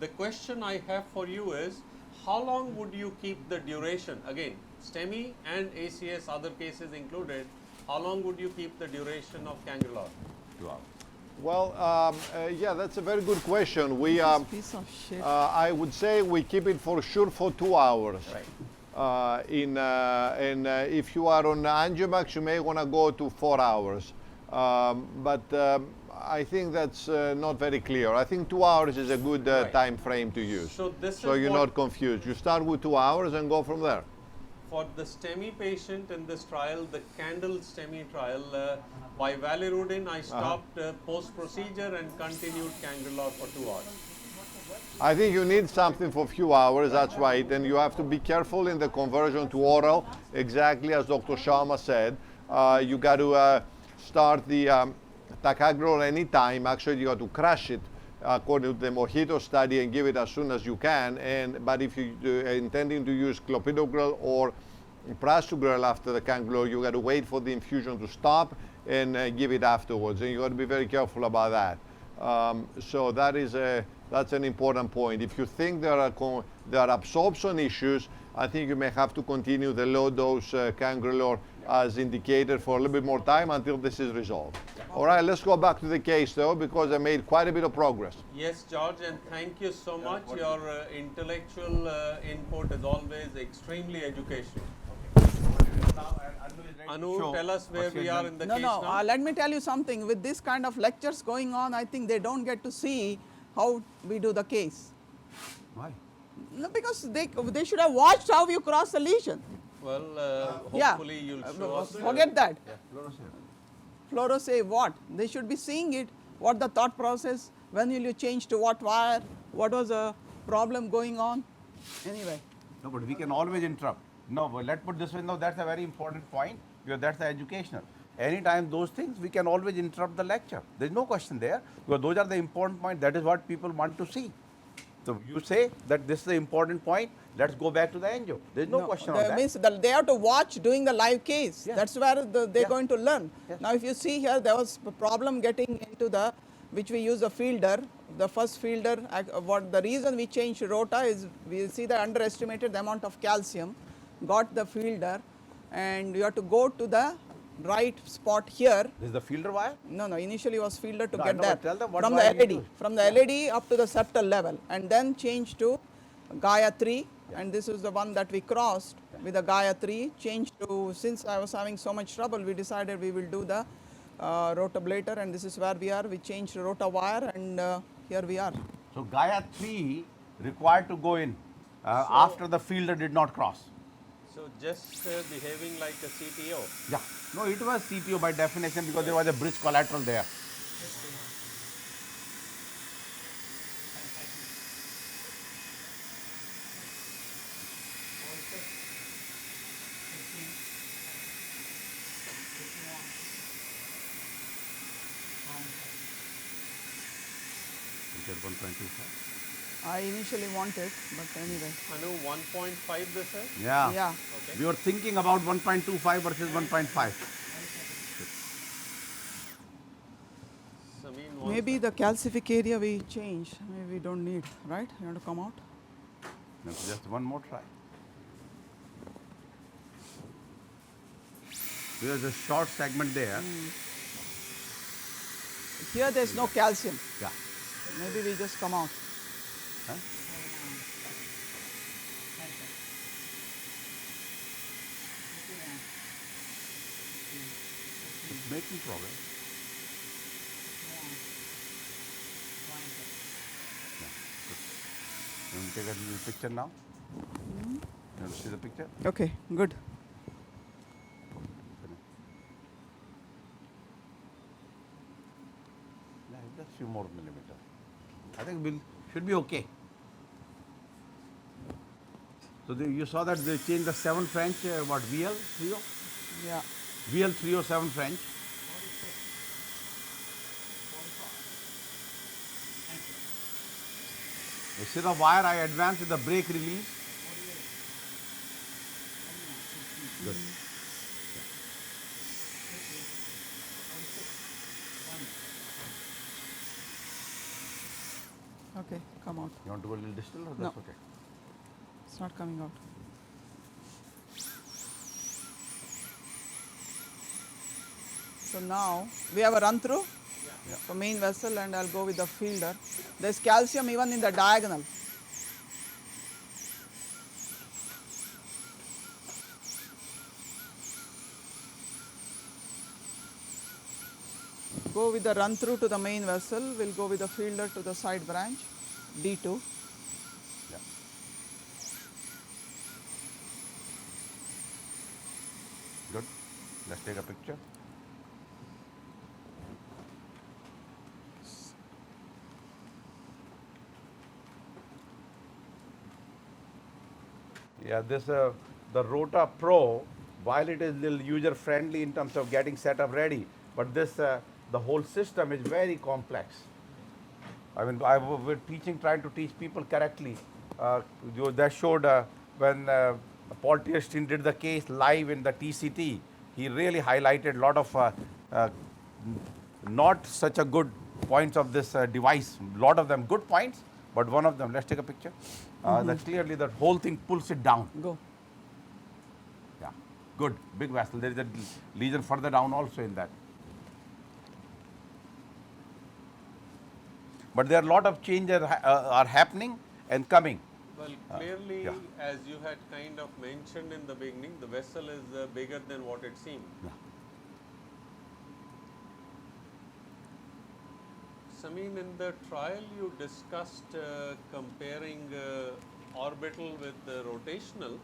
The question I have for you is, how long would you keep the duration? Again, STEMI and ACS, other cases included, how long would you keep the duration of cangrelor? 2 hours. Well, yeah, that's a very good question. We, Piece of shit. I would say we keep it for sure for 2 hours. Right. And if you are on angiomax, you may want to go to 4 hours. But I think that's not very clear. I think 2 hours is a good Right. time frame to use. So this So is you're what- not confused. You start with 2 hours and go from there. For the STEMI patient in this trial, the candle STEMI trial, by valirudin, I stopped post-procedure and continued cangrelor for 2 hours. I think you need something for a few hours, that's right, and you have to be careful in the conversion to oral, exactly as Dr. Sharma said. You got to start the ticagrelor anytime. Actually, you got to crush it according to the Mojito study and give it as soon as you can. But if you are intending to use clopidogrel or prasugrel after the cangrelor, you got to wait for the infusion to stop and give it afterwards. And you got to be very careful about that. So that's an important point. If you think there are absorption issues, I think you may have to continue the low dose cangrelor as indicated for a little bit more time until this is resolved. All right, let's go back to the case though, because I made quite a bit of progress. Yes, George, and thank you so much. Your intellectual input is always extremely educational. Anu, tell us where we are in the case now. Let me tell you something. With this kind of lectures going on, I think they don't get to see how we do the case. Why? No, because they should have watched how you cross the lesion. Well, Yeah. hopefully you'll show us. Forget that. Fluoro say what? They should be seeing it, what the thought process, when will you change to what wire, what was the problem going on. Anyway. No, but we can always interrupt. No, but let's put this way. No, that's a very important point because that's the educational. Anytime those things, we can always interrupt the lecture. There's no question there because those are the important points. That is what people want to see. So you say that this is the important point. Let's go back to the angio. There's no question on that. Means that they have to watch doing the live case. Yeah. That's where they're Yeah. going to learn. Yes. Now, if you see here, there was a problem getting into the, which we use the fielder. The first fielder, what the reason we changed Rota is we see they underestimated the amount of calcium, got the fielder, and you have to go to the right spot here. This is the fielder wire. No, initially was fielder to No, I get know, there but tell them what from the wire you LAD, use. from the LAD up to the septal level, and then change to Gaia 3, and this is the one that we crossed with the Gaia 3. Changed to, since I was having so much trouble, we decided we will do the Rollerblader, and this is where we are. We changed Rota wire, and here we are. So Gaia 3 required to go in after the fielder did not cross. So just behaving like a CTO. Yeah. No, it was CTO by definition because there was a bridge collateral there. You said 1.25? I initially wanted, but anyway. Anu, 1.5 this is? Yeah. Yeah. Okay. We were thinking about 1.25 versus 1.5. Samin wants Maybe the calcific area we change. Maybe we don't need, right? You want to come out? No, just one more try. There's a short segment there. Here there's no calcium. Yeah. Maybe we just come out. Huh? It's making progress. Yeah, good. You want to take a little picture now? You want to see the picture? Okay, good. Yeah, just few more millimeters. I think we'll should be okay. So you saw that they changed the 7 French, what, VL 30? Yeah. VL 307 French. Instead of wire, I advanced with the brake release. Good. Okay, come out. You want to go a little distal or No. that's okay? It's not coming out. So now we have a run through for main vessel, and I'll go with the fielder. There's calcium even in the diagonal. go with the run through to the main vessel, we'll go with the fielder to the side branch, D2. Yeah. Good. Let's take a picture. Yeah, this the Rota Pro, while it is little user friendly in terms of getting set up ready, but this the whole system is very complex. I mean, we're trying to teach people correctly. That showed when Paul Tierstein did the case live in the TCT, he really highlighted a lot of not such a good points of this device. A lot of them good points, but one of them, let's take a picture. That clearly that whole thing pulls it down. Go. Yeah, good, big vessel. There is a lesion further down also in that. But there are a lot of changes are happening and coming. Well, clearly, yeah. as you had kind of mentioned in the beginning, the vessel is bigger than what it seemed. Yeah. Samin, in the trial you discussed comparing orbital with rotational.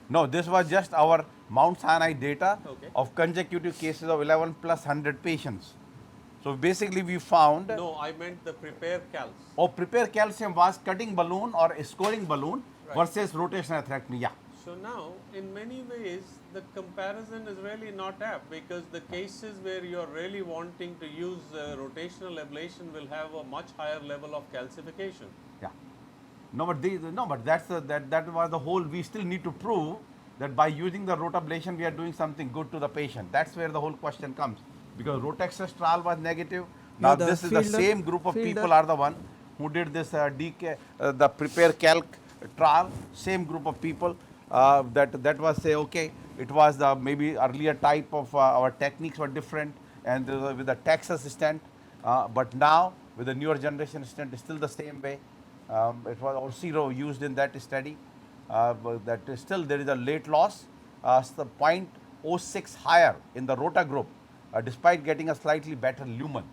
No, this was just our Mount Sinai data Okay. of consecutive cases of 11 plus 100 patients. So basically we found, No, I meant the prepare calcs. prepare calcium was cutting balloon or scoring balloon Right. versus rotational atherectomy. Yeah. So now, in many ways, the comparison is really not apt because the cases where you are really wanting to use rotational ablation will have a much higher level of calcification. Yeah. No, but that's that was the whole. We still need to prove that by using the rotablation we are doing something good to the patient. That's where the whole question comes, because Rotex's trial was negative. Now the this is the fielder- same group of fielder- people are the one who did this the prepare calc trial. Same group of people that was say okay, it was the maybe earlier type of our techniques were different and with the Texas stent, but now with the newer generation stent it's still the same way. It was Orsiro used in that study. But that is still there is a late loss, the 0.06 higher in the Rota group, despite getting a slightly better lumen.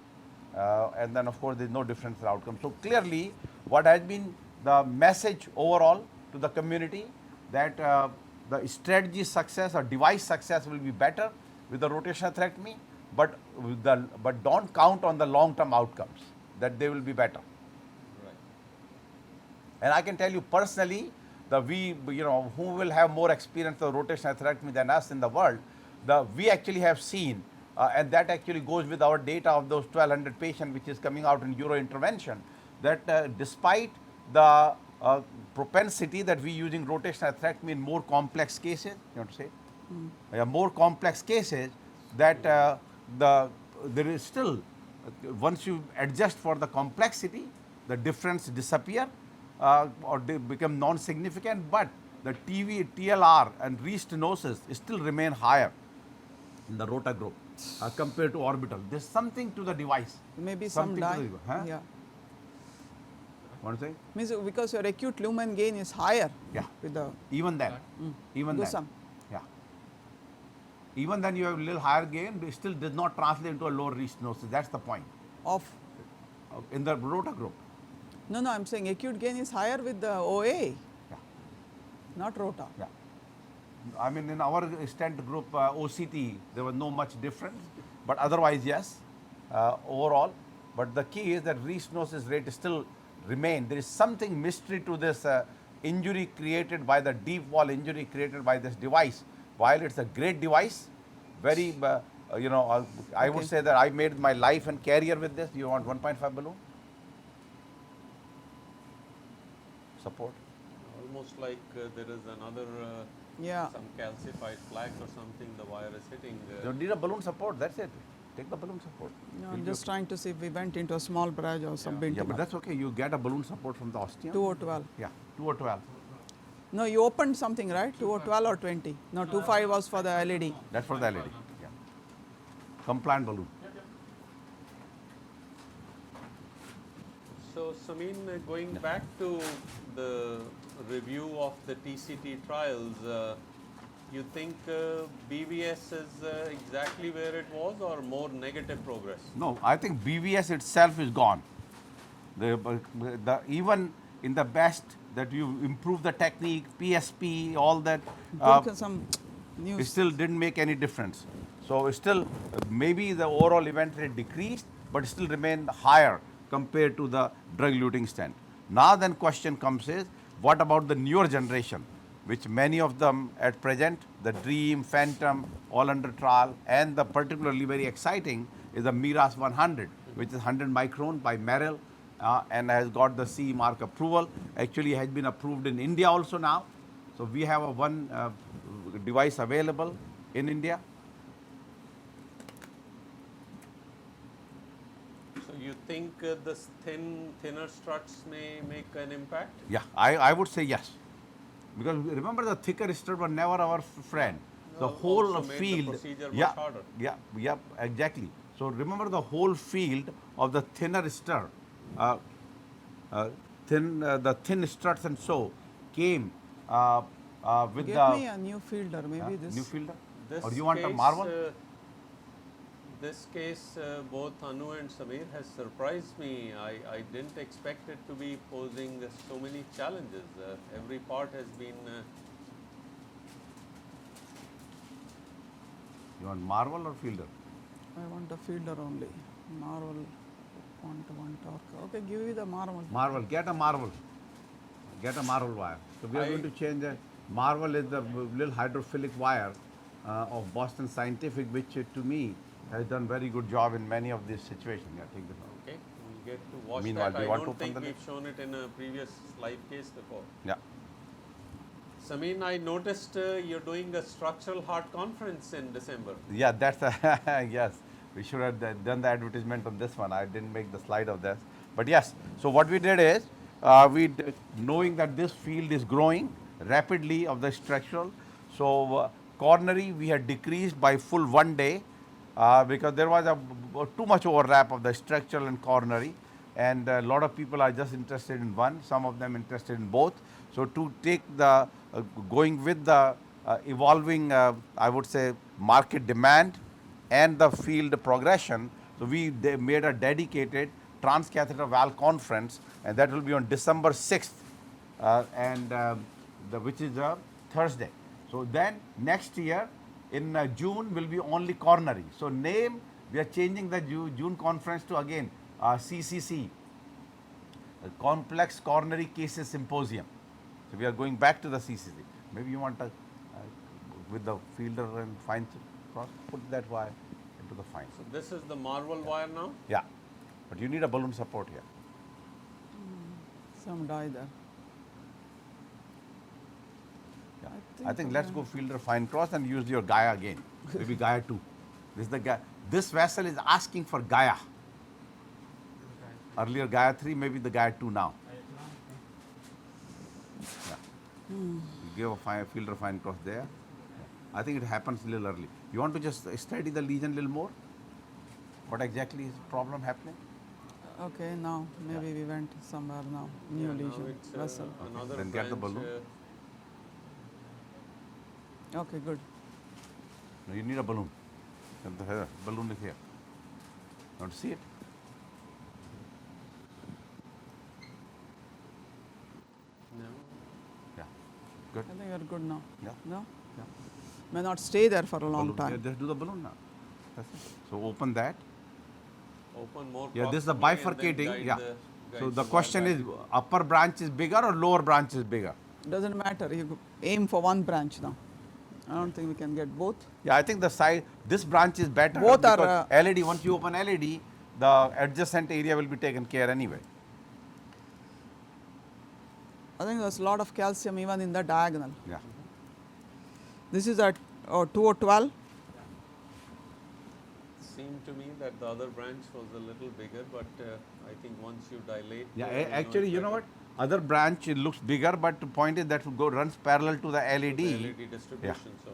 And then of course there is no difference in outcome. So clearly what has been the message overall to the community, that the strategy success or device success will be better with the rotational atherectomy, but don't count on the long-term outcomes, that they will be better. Right. And I can tell you personally, who will have more experience of rotational atherectomy than us in the world, we actually have seen, and that actually goes with our data of those 1200 patients which is coming out in Euro intervention, that despite the propensity that we using rotational atherectomy in more complex cases, you want to say, more complex cases, that there is still, once you adjust for the complexity, the difference disappear or they become non-significant, but the TLR and restenosis still remain higher in the Rota group compared to orbital. There's something to the device. Maybe something some to the die. device. Huh? Yeah. Want to say? Means because your acute lumen gain is higher. Yeah. With the Even then. Even do then. some. Yeah. Even then you have a little higher gain, but it still does not translate into a lower restenosis. That's the point. Of. In the Rota group. No, I'm saying acute gain is higher with the OA, Yeah. not Rota. Yeah. I mean, in our stent group, OCT, there was no much difference, but otherwise, yes, overall. But the key is that restenosis rate still remain. There is something mystery to this injury created by the deep wall injury created by this device. While it's a great device, very, I would say that I made my life and career with this. You want 1.5 balloon? Support. Almost like there is another some calcified plaque or something the wire is hitting. You need a balloon support, that's it. Take the balloon support. No, I'm just trying to see if we went into a small barrage or some Yeah, but that's okay. You get a balloon support from the osteum. 2012. Yeah, 2 or 12. No, you opened something, right? 2012 or 20? No, 25 was for the LED. That's for the LED. Yeah. Compliant balloon. So, Samin, going back to the review of the TCT trials, You think BVS is exactly where it was or more negative progress? No, I think BVS itself is gone. Even in the best that you improve the technique, PSP, all that, Put some it news. still didn't make any difference. So still, maybe the overall event rate decreased, but still remained higher compared to the drug-eluting stent. Now then question comes is, what about the newer generation, which many of them at present, the Dream, Phantom, all under trial, and the particularly very exciting is the Miras 100, which is 100 micron by Merrill, and has got the CE mark approval. Actually has been approved in India also now. So we have a one device available in India. So you think this thinner struts may make an impact? Yeah, I would say yes. Because remember the thicker strut were never our friend. The No, whole also made the field, procedure much yeah, harder. yeah, exactly. So remember the whole field of the thinner strut, the thin struts and so came with Get the me a new fielder, maybe this. new fielder. This Or you want a case, Marvel? This case, both Anu and Samir, has surprised me. I didn't expect it to be posing so many challenges. Every part has been. You want Marvel or fielder? I want a fielder only. Marvel, 1-to-1 torque. Okay, give me the Marvel. Marvel, get a Marvel. Get a Marvel wire. So we are going to change the Marvel is the little hydrophilic wire of Boston Scientific, which to me has done very good job in many of these situations. Yeah, take this one. Okay, we'll get to watch Meanwhile, that. do you I want to don't open think the we've shown it in a previous live case before. Yeah. Samir, I noticed you're doing a structural heart conference in December. Yeah, that's yes. We should have done the advertisement on this one. I didn't make the slide of this. But yes, so what we did is, knowing that this field is growing rapidly of the structural, so coronary we had decreased by full 1 day because there was too much overlap of the structural and coronary, and a lot of people are just interested in one, some of them interested in both. So to take the, going with the evolving, I would say, market demand and the field progression, so we made a dedicated transcatheter valve conference, and that will be on December 6th, which is a Thursday. So then next year in June will be only coronary. So name, we are changing the June conference to again CCC, Complex Coronary Cases Symposium. So we are going back to the CCC. Maybe you want to, with the fielder and fine cross, put that wire into the fine. So this is the Marvel wire now? Yeah, but you need a balloon support here. Some die there. Yeah. I think let's go fielder fine cross and use your Gaia again. Maybe Gaia 2. This is the Gaia. This vessel is asking for Gaia. Earlier Gaia 3, maybe the Gaia 2 now. Yeah. You give a fielder fine cross there. I think it happens a little early. You want to just study the lesion a little more? What exactly is the problem happening? Okay, now maybe we went somewhere now. New Yeah, now lesion it's, vessel. another Then get the branch, balloon. Okay, good. No, you need a balloon. And the balloon is here. You want to see it? no. Yeah. Good. I think we're good now. Yeah. No? Yeah. May not stay there for a long Balloon. time. Yeah, just do the balloon now. That's it. So open that. Open more. Yeah, this is the proximally and then bifurcating. guide Yeah. the- So guide the the question wire is, back. upper branch is bigger or lower branch is bigger? Doesn't matter. You aim for one branch now. I don't think we can get both. Yeah, I think the side, this branch is better. Both are, because LED, once you open LED, the adjacent area will be taken care anyway. I think there's a lot of calcium even in the diagonal. Yeah. This is at 2 or 12. Seemed to me that the other branch was a little bigger, but I think once you dilate. Yeah, actually, you know what? Other branch it looks bigger, but the point is that runs parallel to the LED. The LED distribution. So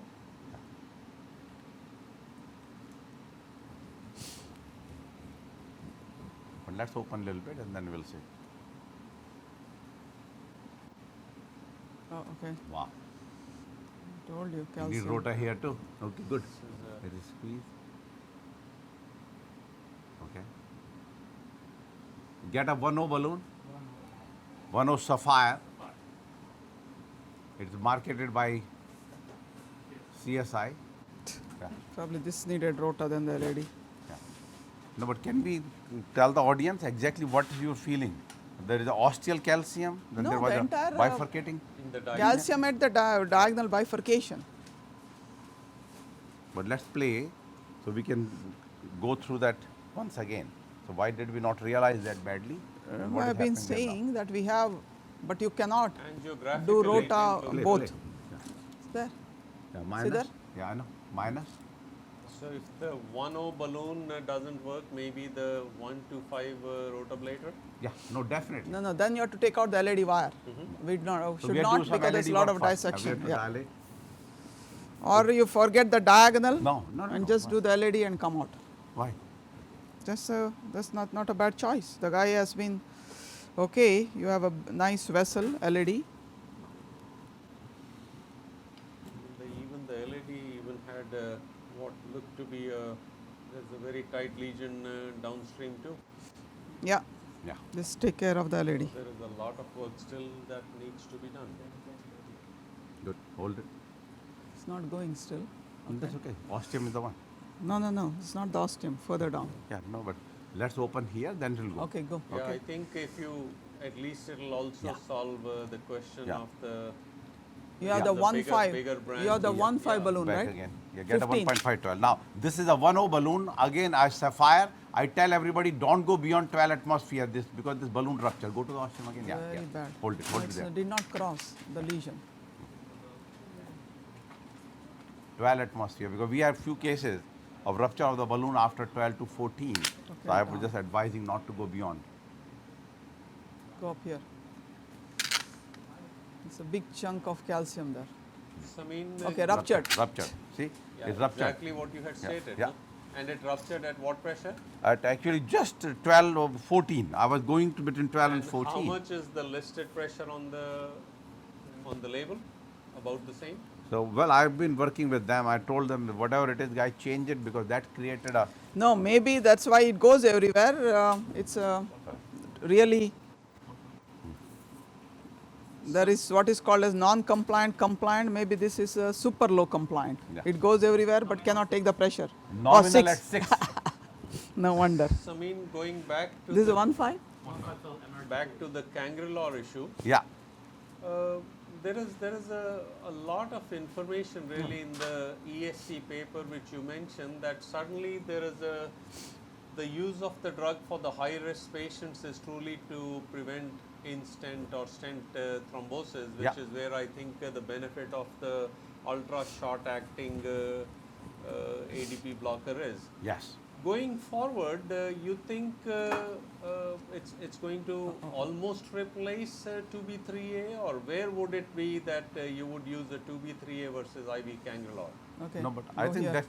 But let's open a little bit and then we'll see. Oh, okay. Wow. Told you, You need calcium. rota here too. Okay, good. Let it squeeze. Okay. Get a 1O balloon. 1O sapphire. It's marketed by CSI. Yeah. Probably this needed rota than the LAD. Yeah. No, but can we tell the audience exactly what you're feeling? There is a ostial calcium, then No, there was the a entire, bifurcating. In the diagram. Calcium at the diagonal bifurcation. But let's play so we can go through that once again. So why did we not realize that badly? And what is I've been happening there now? saying that we have, but you cannot Angiographically, do it rota includes- both. Play. Is there? Yeah, minus. there? Yeah, I know. Minus. So if the 1O balloon doesn't work, maybe the 1 to 5 Rollerblader. Yeah, no, definitely. No, then you have to take out the LED wire. We So should we have to not do some because there's a LED lot work of first. We dissection. have to Yeah. dilate. Or you forget the diagonal No, and just do the LED and come out. Why? That's not a bad choice. The guy has been, okay, you have a nice vessel, LED. Even the LED even had what looked to be there's a very tight lesion downstream too. Yeah, Yeah. just take care of the LED. There is a lot of work still that needs to be done. Good. Hold it. It's not going still. That's okay. Ostium is the one. No, it's not the ostium, further down. Yeah, no, but let's open here, then it will go. Okay, go. Yeah, Okay. I think if you at least it'll also solve the question Yeah. of the You have Yeah. the The 1.5. bigger You have the branch. 1.5 Yeah. balloon, Back right? again. You get 15. a 1.512. Now, this is a 1O balloon. Again, a sapphire. I tell everybody, don't go beyond 12 atmosphere this because this balloon rupture. Go to the ostium again. Yeah, Very yeah. bad. Hold it there. Did not cross the lesion. 12 atmosphere because we have few cases of rupture of the balloon after 12 to 14. So I was down. just advising not to go beyond. Go up here. It's a big chunk of calcium there. Samin, Okay, ruptured. Ruptured. See? yeah, It's ruptured. exactly what you had stated. yeah. no? And it ruptured at what pressure? At actually just 12 or 14. I was going to between 12 and How 14. much is the listed pressure on the label? About the same? So, well, I've been working with them. I told them whatever it is, guys, change it because that created a. No, maybe that's why it goes everywhere. It's really, there is what is called as non-compliant, compliant. Maybe this is super low compliant. Yeah. It goes everywhere but cannot take the pressure. Nominal or at 6. No wonder. Samin, going back to This is the, 1.5? back to the kangra issue. Yeah. There is a lot of information really in the ESC paper which you mentioned that suddenly there is the use of the drug for the high risk patients is truly to prevent in-stent or stent thrombosis, which Yeah. is where I think the benefit of the ultra short acting ADP blocker is. Yes. Going forward, you think it's going to almost replace 2B3A, or where would it be that you would use the 2B3A versus IV cangrelor? Okay. No, but go I think here.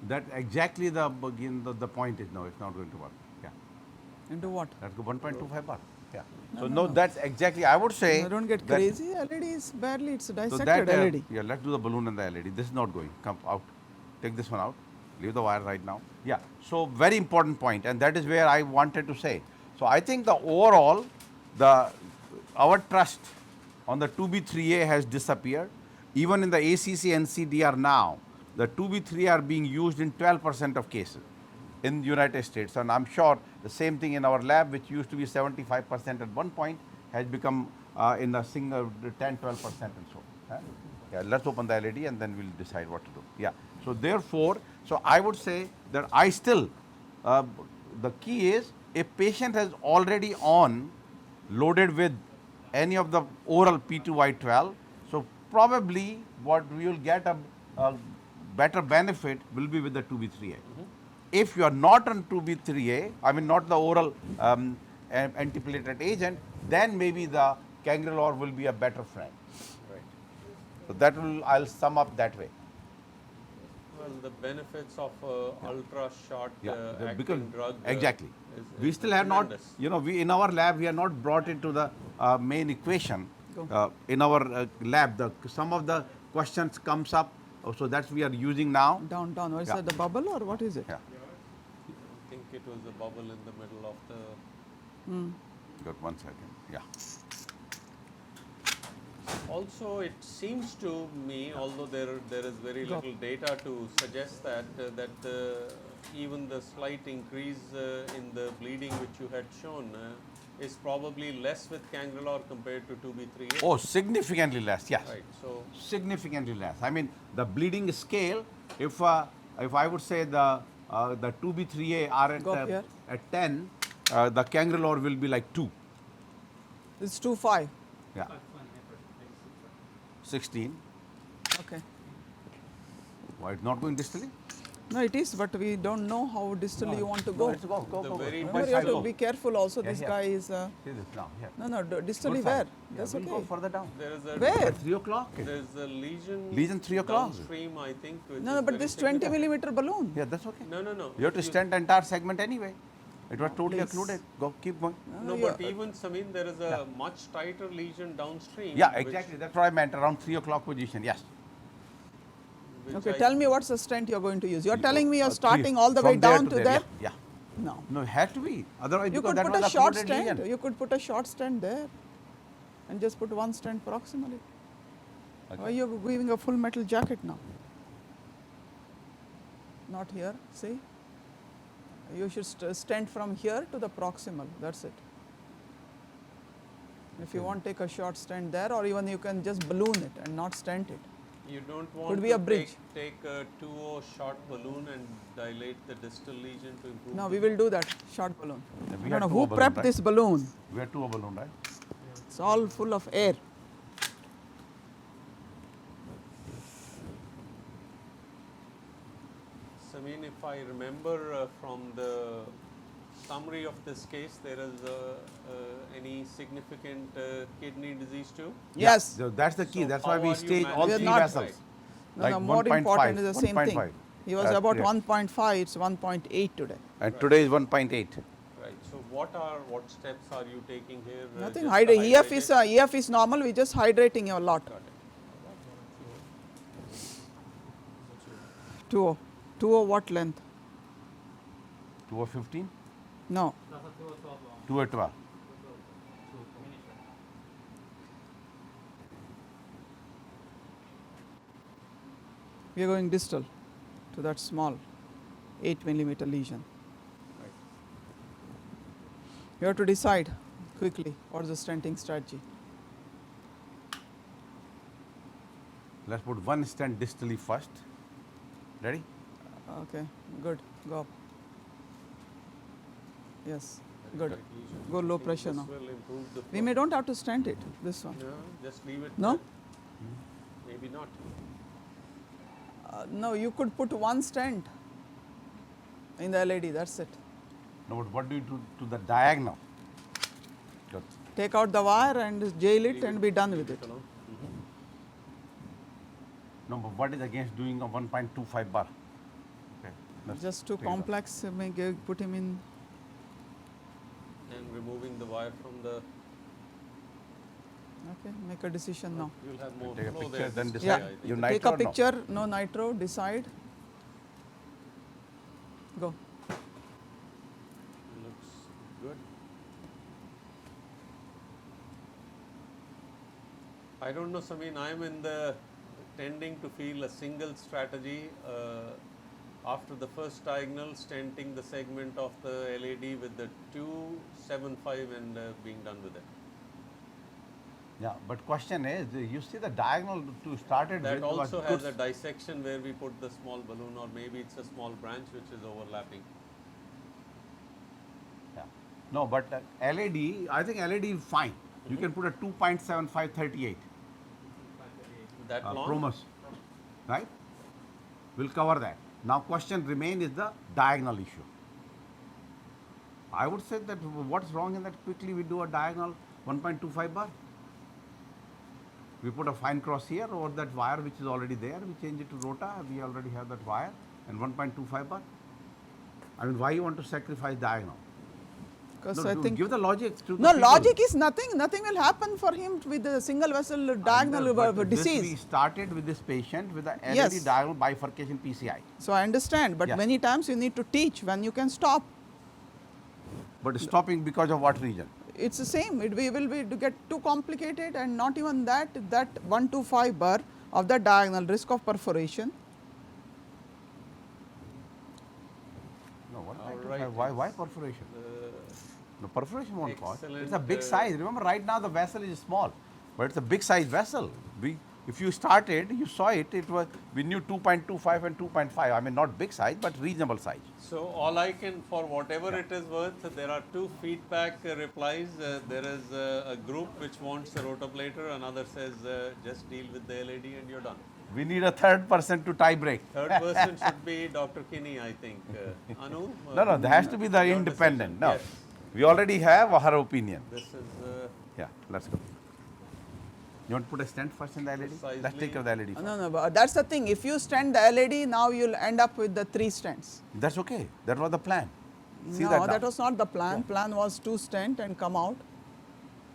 that exactly the point is no, it's not going to work. Yeah. Into what? That's 1.25 bar. Yeah. So no, that's exactly. I would say. I don't get that- crazy. LED is barely, it's So dissected that LED. yeah, let's do the balloon and the LED. This is not going. Come out. Take this one out. Leave the wire right now. Yeah. So very important point, and that is where I wanted to say. So I think the overall, our trust on the 2B3A has disappeared. Even in the ACC NCDR now, the 2B3A are being used in 12% of cases in the United States, and I'm sure the same thing in our lab, which used to be 75% at one point, has become in a single 10-12% and so. Yeah, let's open the LED and then we'll decide what to do. Yeah. So therefore, so I would say that I still, the key is if patient has already loaded with any of the oral P2Y12, so probably what we will get a better benefit will be with the 2B3A. If you are not on 2B3A, I mean not the oral antiplatelet agent, then maybe the cangrelor will be a better friend. Right. So that will, I'll sum up that way. Well, the benefits of ultra short Because acting drug. exactly. We is still have not, tremendous. we in our lab, we are not brought into the main equation. In our lab, some of the questions comes up. So that's we are using now. Down, down. What is Yeah. that, the bubble or what is it? Yeah. I think it was a bubble in the middle of the. Got 1 second. Yeah. Also, it seems to me, although there is very Go. little data to suggest that even the slight increase in the bleeding which you had shown is probably less with cangrelor compared to 2B3A. Oh, significantly less. Yes. Right. So Significantly less. I mean, the bleeding scale. If I would say the 2B3A are Go up here. at 10, the cangrelor will be like 2. It's 2.5. Yeah. 16. Okay. Why it's not going distally? No, it is, but we don't know how distally you want to go. Let's go. The very Remember, you have to 0.5. be careful also. Yeah, This yeah. guy is. See this now. Here. No, distally Good where? side. Yeah, That's we'll okay. go further down. there is a Where? 3 o'clock. there's a lesion. Lesion 3 o'clock. Downstream, I think. Which No, is but very this 20 significant. millimeter balloon. Yeah, that's okay. No. You have to stent the entire segment anyway. It was totally please. occluded. Go, keep going. No, you- but even Samin, there is a much tighter lesion downstream. Yeah, which- exactly. That's what I meant. Around 3 o'clock position. Yes. which Okay, I- tell me what's the stent you're going to use. You're telling me you're Three. starting all the From way down to to there? Yeah. No. No, it had to be. Otherwise, You because could that put was a short occluded stent. lesion. You could put a short stent there and just put one stent proximally. Okay. Why are you giving a full metal jacket now? Not here, see? You should stent from here to the proximal, that's it. If you want, take a short stent there, or even you can just balloon it and not stent it. You don't want Could be to a bridge. take a 2O short balloon and dilate the distal lesion to improve. No, the- we will do that, short balloon. Yeah, we I don't had know two who balloon, prepped right? this balloon. We had 2 a balloon, right? It's all full of air. Samin, if I remember from the summary of this case, there is any significant kidney disease too? Yes. So that's the key. So that's why how we are you stage all We are 3 not- vessels. No, no, more 1.5, important is the same thing. 1.5. He was about yeah. 1.5, it's 1.8 today. And today is 1.8. Right. So what steps are you taking here? Nothing, just EF hydrating? EF is normal, we're just hydrating a lot. Got it. 2O. 2O what length? 2 or 15? No. 2 or 12. We are going distal to that small 8 millimeter lesion. You have to decide quickly what is the stenting strategy. Let's put one stent distally first. Ready? Okay, good, go up. Yes, Very good. tight lesion. Go I low think pressure this now. will improve the We flow. may don't have to stent it, this one. No, just leave it. No? there. Maybe not. No, you could put one stent in the LAD, that's it. No, but what do you do to the diagonal? Good. Take out the wire and jail it Leave and be done with it. You know? No, but what is against doing a 1.25 bar? Okay. let's Just too take it out. complex, may put him in. And removing the wire from the. Okay, make a decision now. You'll have more Take a flow picture, there. then this decide. way, I think. You Take nitro a or no? picture, no nitro, decide. Go. Looks good. I don't know, Samin, I'm in the tending to feel a single strategy after the first diagonal, stenting the segment of the LAD with the 275 and being done with it. Yeah, but question is, you see the diagonal to started That with was also good. has a dissection where we put the small balloon, or maybe it's a small branch which is overlapping. Yeah. No, but LAD, I think LAD is fine. You can put a 2.7538 That long? Promus, right? We'll cover that. Now question remain is the diagonal issue. I would say that what's wrong in that quickly we do a diagonal 1.25 bar. We put a fine cross here over that wire which is already there. We change it to Rota. We already have that wire and 1.25 bar. I mean, why you want to sacrifice diagonal? Because No, I think give the logic to the no people. logic is nothing. Nothing will happen for him with a single vessel diagonal But this disease. we started with this patient with the LAD Yes. diagonal bifurcation PCI. So I understand, but Yeah. many times you need to teach when you can stop. But stopping because of what reason? It's the same. We will be to get too complicated, and not even that. That 1 to 5 bar of the diagonal risk of perforation. No, what All type of- right, why perforation? No, perforation won't cause. excellent, It's a big size. Remember, right now the vessel is small, but it's a big size vessel. If you started, you saw it. It was we knew 2.25 and 2.5. I mean, not big size, but reasonable size. So all I can, for whatever it is worth, there are two feedback replies. There is a group which wants the Rollerblader, another says just deal with the LAD and you're done. We need a third person to tie break. Third person should be Dr. Kinney, I think. Anu? No, there has to be the your independent. decision. No, Yes. we already have her opinion. This is Yeah, let's go. You want to put a stent first in the LAD? Let's Precisely. take care of the LAD. No, no, but that's the thing. If you stent the LAD, now you'll end up with the 3 stents. That's okay. That was the plan. See No, that now. that was not the plan. Plan was 2 stent and come out,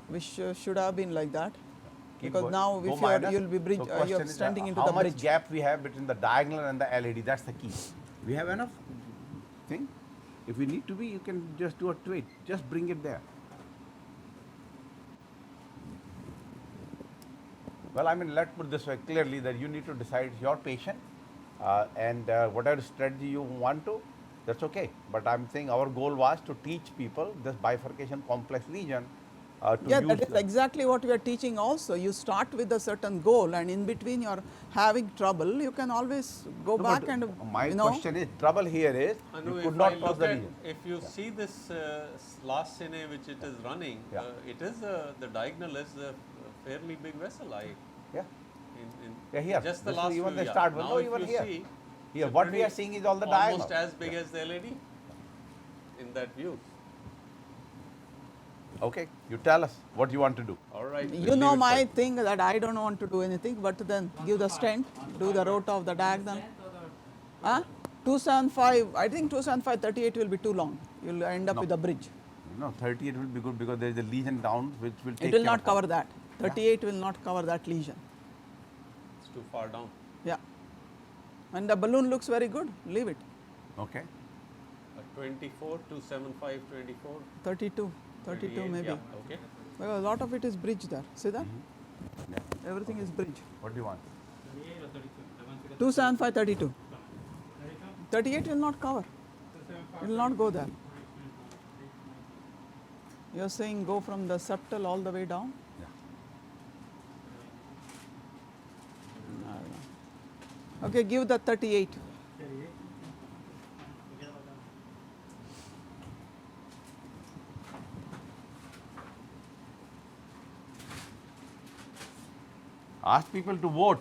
which should have been like that. Keep Because going. now Go if minus. you'll be bridge, So you're question is, stenting into how the much bridge. gap we have between the diagonal and the LAD? That's the key. We have enough thing. If we need to be, you can just do a tweak. Just bring it there. Well, I mean, let's put this way clearly that you need to decide your patient and whatever strategy you want to, that's okay. But I'm saying our goal was to teach people this bifurcation complex region to Yeah, use that is the- exactly what we are teaching also. You start with a certain goal, and in between you're having trouble, you can always go No, back but and, my you know. question is, trouble here is Anu, you if could I not cross look the at, region. if you see this last cine which it is running, Yeah. it is the diagonal is a fairly big vessel. Yeah. In Yeah, here. just the This last is even view, the yeah. start one. Now No, if even you here. see, Here, it's what we pretty are seeing is all the almost diagonal. as big as the LED in that view. Okay, you tell us what you want to do. All right. You know my thing that I don't want to do anything, but then give the stent, do the rota of the diagonal. Huh? 275, I think 275, 38 will be too long. You'll end up No. with a bridge. No, 38 will be good because there is a lesion down which will take It will care not of all. cover that. 38 will not cover that lesion. It's too far down. Yeah. And the balloon looks very good. Leave it. Okay. 24, 275, 24. 32, 32 38, maybe. Yeah, okay. Because a lot of it is bridge there. See that? Yeah. Everything is bridge. What do you want? 275, 32. 38 will not cover. It will not go there. You are saying go from the subtotal all the way down? Yeah. No. Okay, give the 38. Ask people to vote.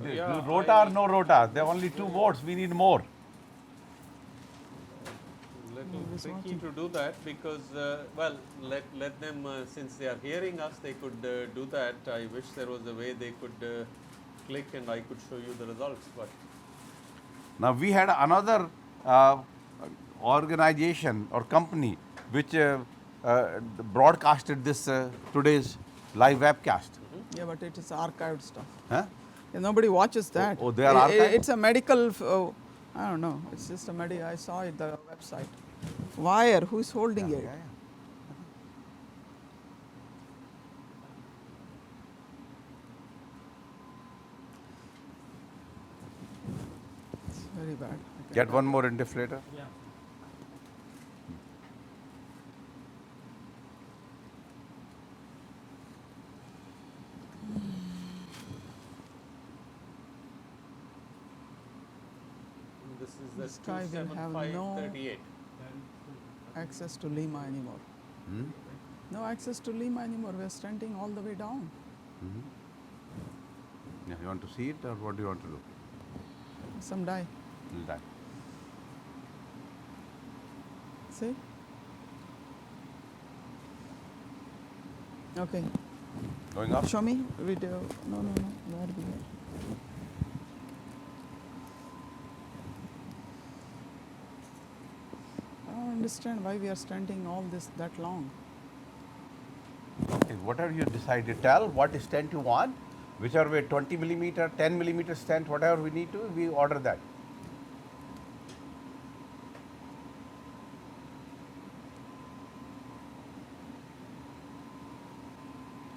Yeah, Rota or no rota? There are only 2 votes. We need more. Little tricky to do that because, well, let them, since they are hearing us, they could do that. I wish there was a way they could click and I could show you the results. But Now, we had another organization or company which broadcasted this today's live webcast. Yeah, but it is archived stuff. Huh? Yeah, nobody watches that. oh, they are archived? It's a medical, I don't know, it's just a I saw it, the website. Wire, who's holding it? Yeah, yeah. It's very bad. Okay. Get one more inflator. this is the This guy will have 275, no- 38. Access to Lima anymore. Hmm? No access to Lima anymore. We're stenting all the way down. Yeah, you want to see it or what do you want to do? Some die. We'll die. See? Okay. Going up? Show me video. No. Where we are. understand why we are stenting all this that long. Okay, whatever you decide, you tell what stent you want, whichever way, 20 millimeter, 10 millimeter stent, whatever we need to, we order that.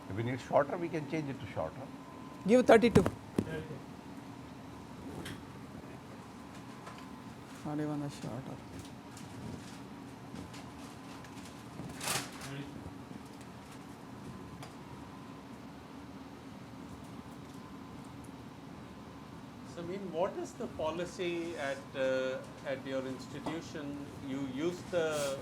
If we need shorter, we can change it to shorter. Give 32. Not even a shorter. So, what is the policy at your institution? You use the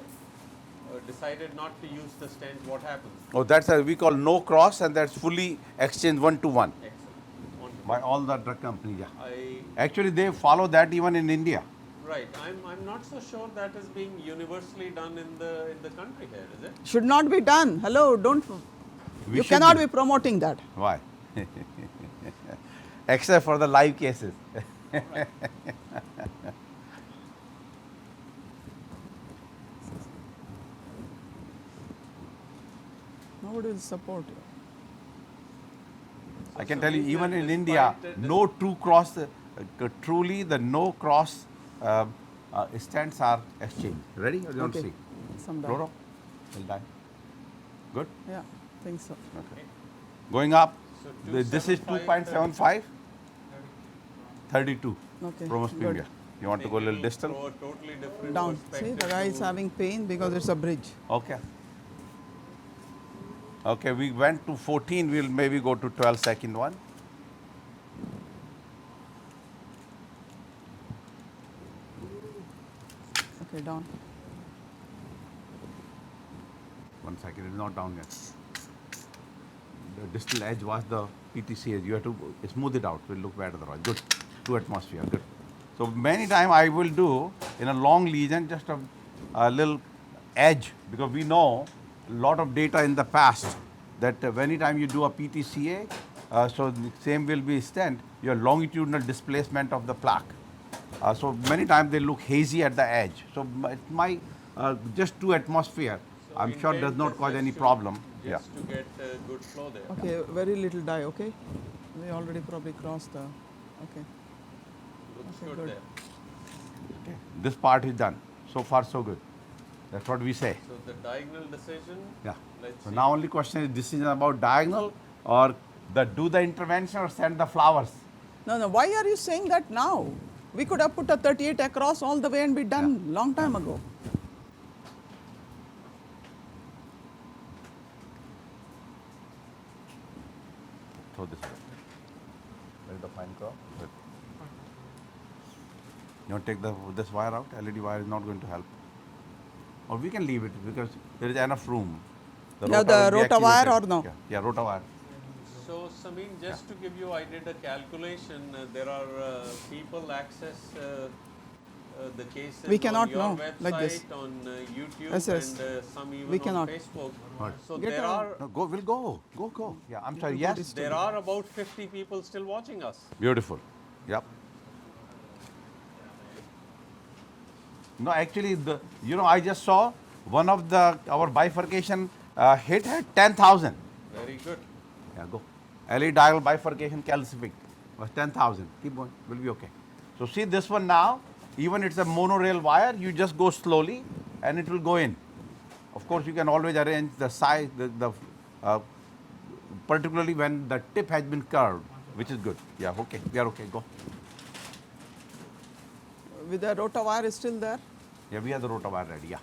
decided not to use the stent. What happens? Oh, that's a, we call no cross, and that's fully exchange 1-to-1 Excellent. by all the drug companies. Yeah. I Actually, they follow that even in India. right. I'm not so sure that is being universally done in the country here, is it? Should not be done. Hello, don't. We You should cannot be promoting that. Why? Except for the live cases. Nobody will support you. I can So tell you, means even that in India, despite no true cross, truly the no cross stents are exchanged. Ready? Or you want to Okay. see? Some die. Rota? Will die. Good? Yeah, think so. Okay. Going up, So this is 2.75, 32. Okay. Promus good. Premier. You want to go a little It'll distal? throw a totally different Down. See, perspective the guy is to- having pain because it's a bridge. Okay. Okay, we went to 14, we'll maybe go to 12 second one. Okay, down. 1 second, it is not down yet. The distal edge was the PTC edge. You have to smooth it out. It will look better. Good. 2 atmosphere. Good. So many times I will do in a long lesion just a little edge, because we know a lot of data in the past that any time you do a PTCA, so the same will be stent, your longitudinal displacement of the plaque. So many times they look hazy at the edge. So my just 2 atmosphere, So I'm sure does intent not is cause just any to- problem. Yeah. Just to get good flow there. Okay, very little die, okay? We already probably crossed the, okay. Looks Okay, good good. there. Okay. This part is done. So far, so good. That's what we say. So the diagonal decision. Yeah. Let's So see. now only question is decision about diagonal or do the intervention or send the flowers. No, no, why are you saying that now? We could have put a 38 across all the way and be done long time ago. Throw this way. Let the fine crop. Good. You want to take this wire out? LED wire is not going to help. Or we can leave it because there is enough room. Yeah, the will be rota wire activated. or no? Yeah, rota wire. So Samin, just to give you, I did a calculation. There are people access the cases We cannot on your know, website, like this. on YouTube, Yes, yes. and some even We on cannot. Facebook. What? So Get there out. are No, we'll go. Go. Yeah, I'm sorry. Yes. there are about 50 people still watching us. Beautiful. Yep. No, actually, I just saw one of our bifurcation hit had 10,000. Very good. Yeah, go. LED diagonal bifurcation calcific was 10,000. Keep going. Will be okay. So see this one now. Even it's a monorail wire. You just go slowly, and it will go in. Of course, you can always arrange the size, particularly when the tip has been curved, which is good. Yeah. Okay. We are okay. Go. With the rota wire is still there? Yeah, we have the rota wire ready. Yeah.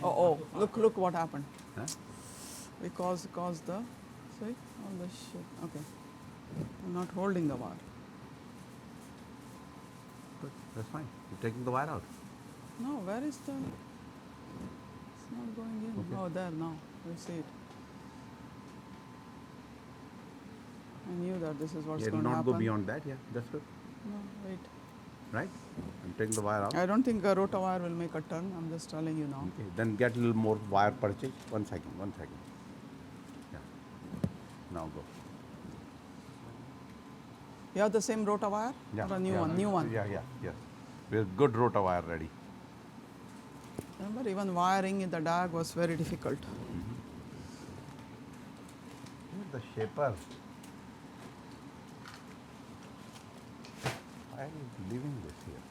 Oh, look what happened. Huh? We caused the, see, all the shit. Okay. I'm not holding the wire. Good. That's fine. You're taking the wire out. No, where is the, it's not going in. Okay. Oh, there now, we see it. I knew that this is what's Yeah, it will going to not happen. go beyond that. Yeah, that's good. No, wait. Right? I'm taking the wire out. I don't think a rota wire will make a turn. I'm just telling you now. Okay. Then get a little more wire purchase. 1 second. Yeah. Now go. You have the same rota wire? Yeah. Or a new yeah. one? New one. Yeah. Yes. We have good rota wire ready. Remember, even wiring in the DAG was very difficult. The shaper. Why are you leaving this here?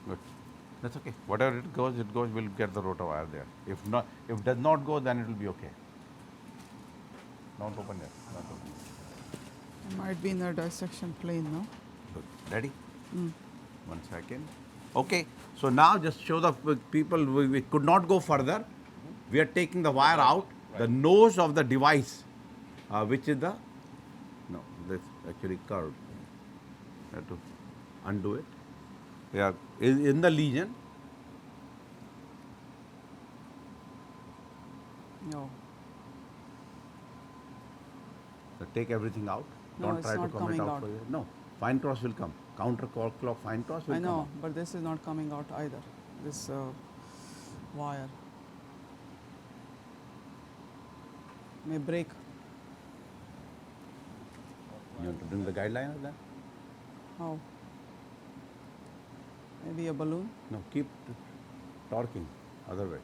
Good. That's okay. Whatever it goes, we'll get the rotor wire there. If not, if it does not go, then it will be okay. Don't open it. Don't open it. It might be in a dissection plane, no? Good. Ready? 1 second. Okay. So now just show the people we could not go further. We are taking the wire out. The nose of the device, which is this actually curved. Have to undo it. Yeah, is in the lesion. No. So take everything out. No, Don't it's try to not come it coming out out. for you. No, fine cross will come. Counter clock fine cross will I come. know, out. but this is not coming out either. This wire may break. You want to bring the guideline of that? How? Maybe a balloon? No, keep torquing other way.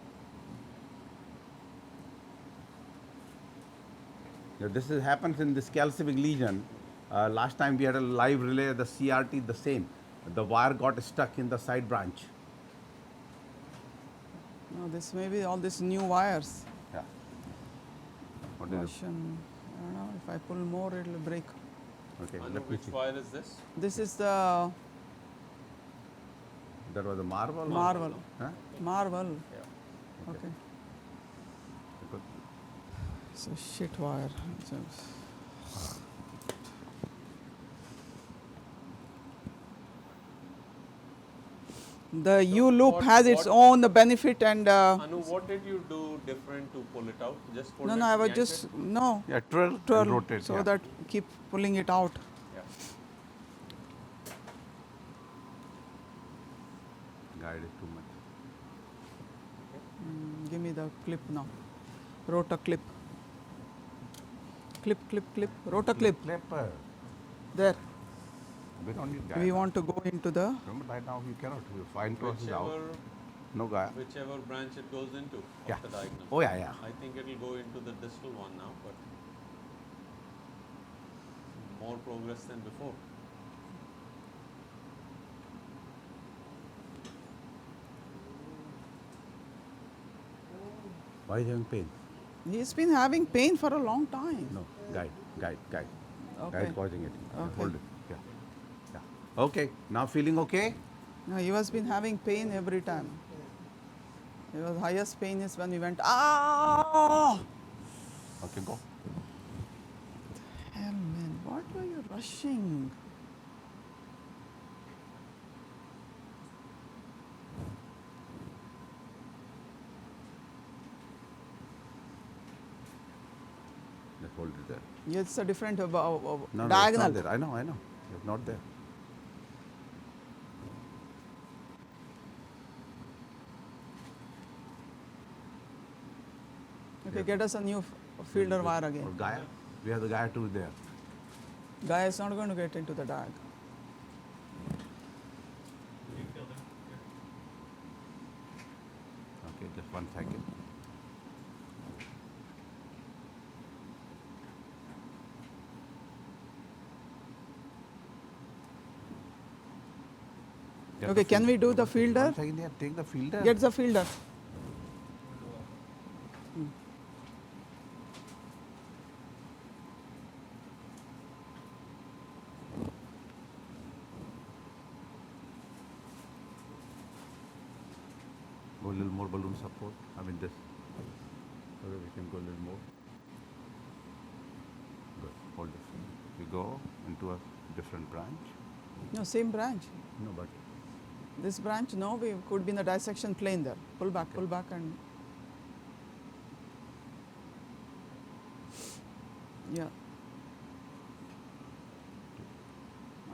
Now this happens in this calcific lesion. Last time we had a live relay, the CRT, the same. The wire got stuck in the side branch. No, this may be all these new wires. Yeah. What is it? Russian, I don't know, if I pull more it will break. Okay, Anu, let me which see. wire is this? This is the That was a marble? marble. Huh? Marble. Yeah. Okay. Good. It's a shit wire. The U loop has its own benefit and Anu, what did you do different to pull it out? Just pull no, it, I was yank just it? no Yeah, twirl, twirl and rotate. so yeah. that keep pulling it out. Yeah. Guide is too much. Give me the clip now. Rota clip. Clip, clip, clip. Rota clip. Clipper. There. We don't need guide. We want to go into the. Remember, right now you cannot. Your fine cross is out. Whichever, No guide. whichever branch it goes into Yeah. of the diagonal. Oh yeah, yeah. I think it will go into the distal one now, but more progress than before. Why is he having pain? He's been having pain for a long time. No, guide. Okay. Guide causing it. Yeah, Okay. hold it. Yeah. Yeah. Okay. Now feeling okay? No, he was been having pain every time. It was highest pain is when we went, ah! Okay, go. Hell man, what were you rushing? Just hold it there. It's a different No, it's not diagonal. there. I know. It's not there. Okay, get us a new fielder wire Or again. Gaia? We have the Gaia 2 there. Guy is not going to get into the diag. Okay, just 1 second. Get Okay, the can we do the 1 fielder? second here. Take the fielder. Get the fielder. Go a little more balloon support. I mean this. Okay, we can go a little more. Good. Hold it. We go into a different branch. No, same branch. No, but This branch, no, we could be in the dissection plane there. Pull back and yeah.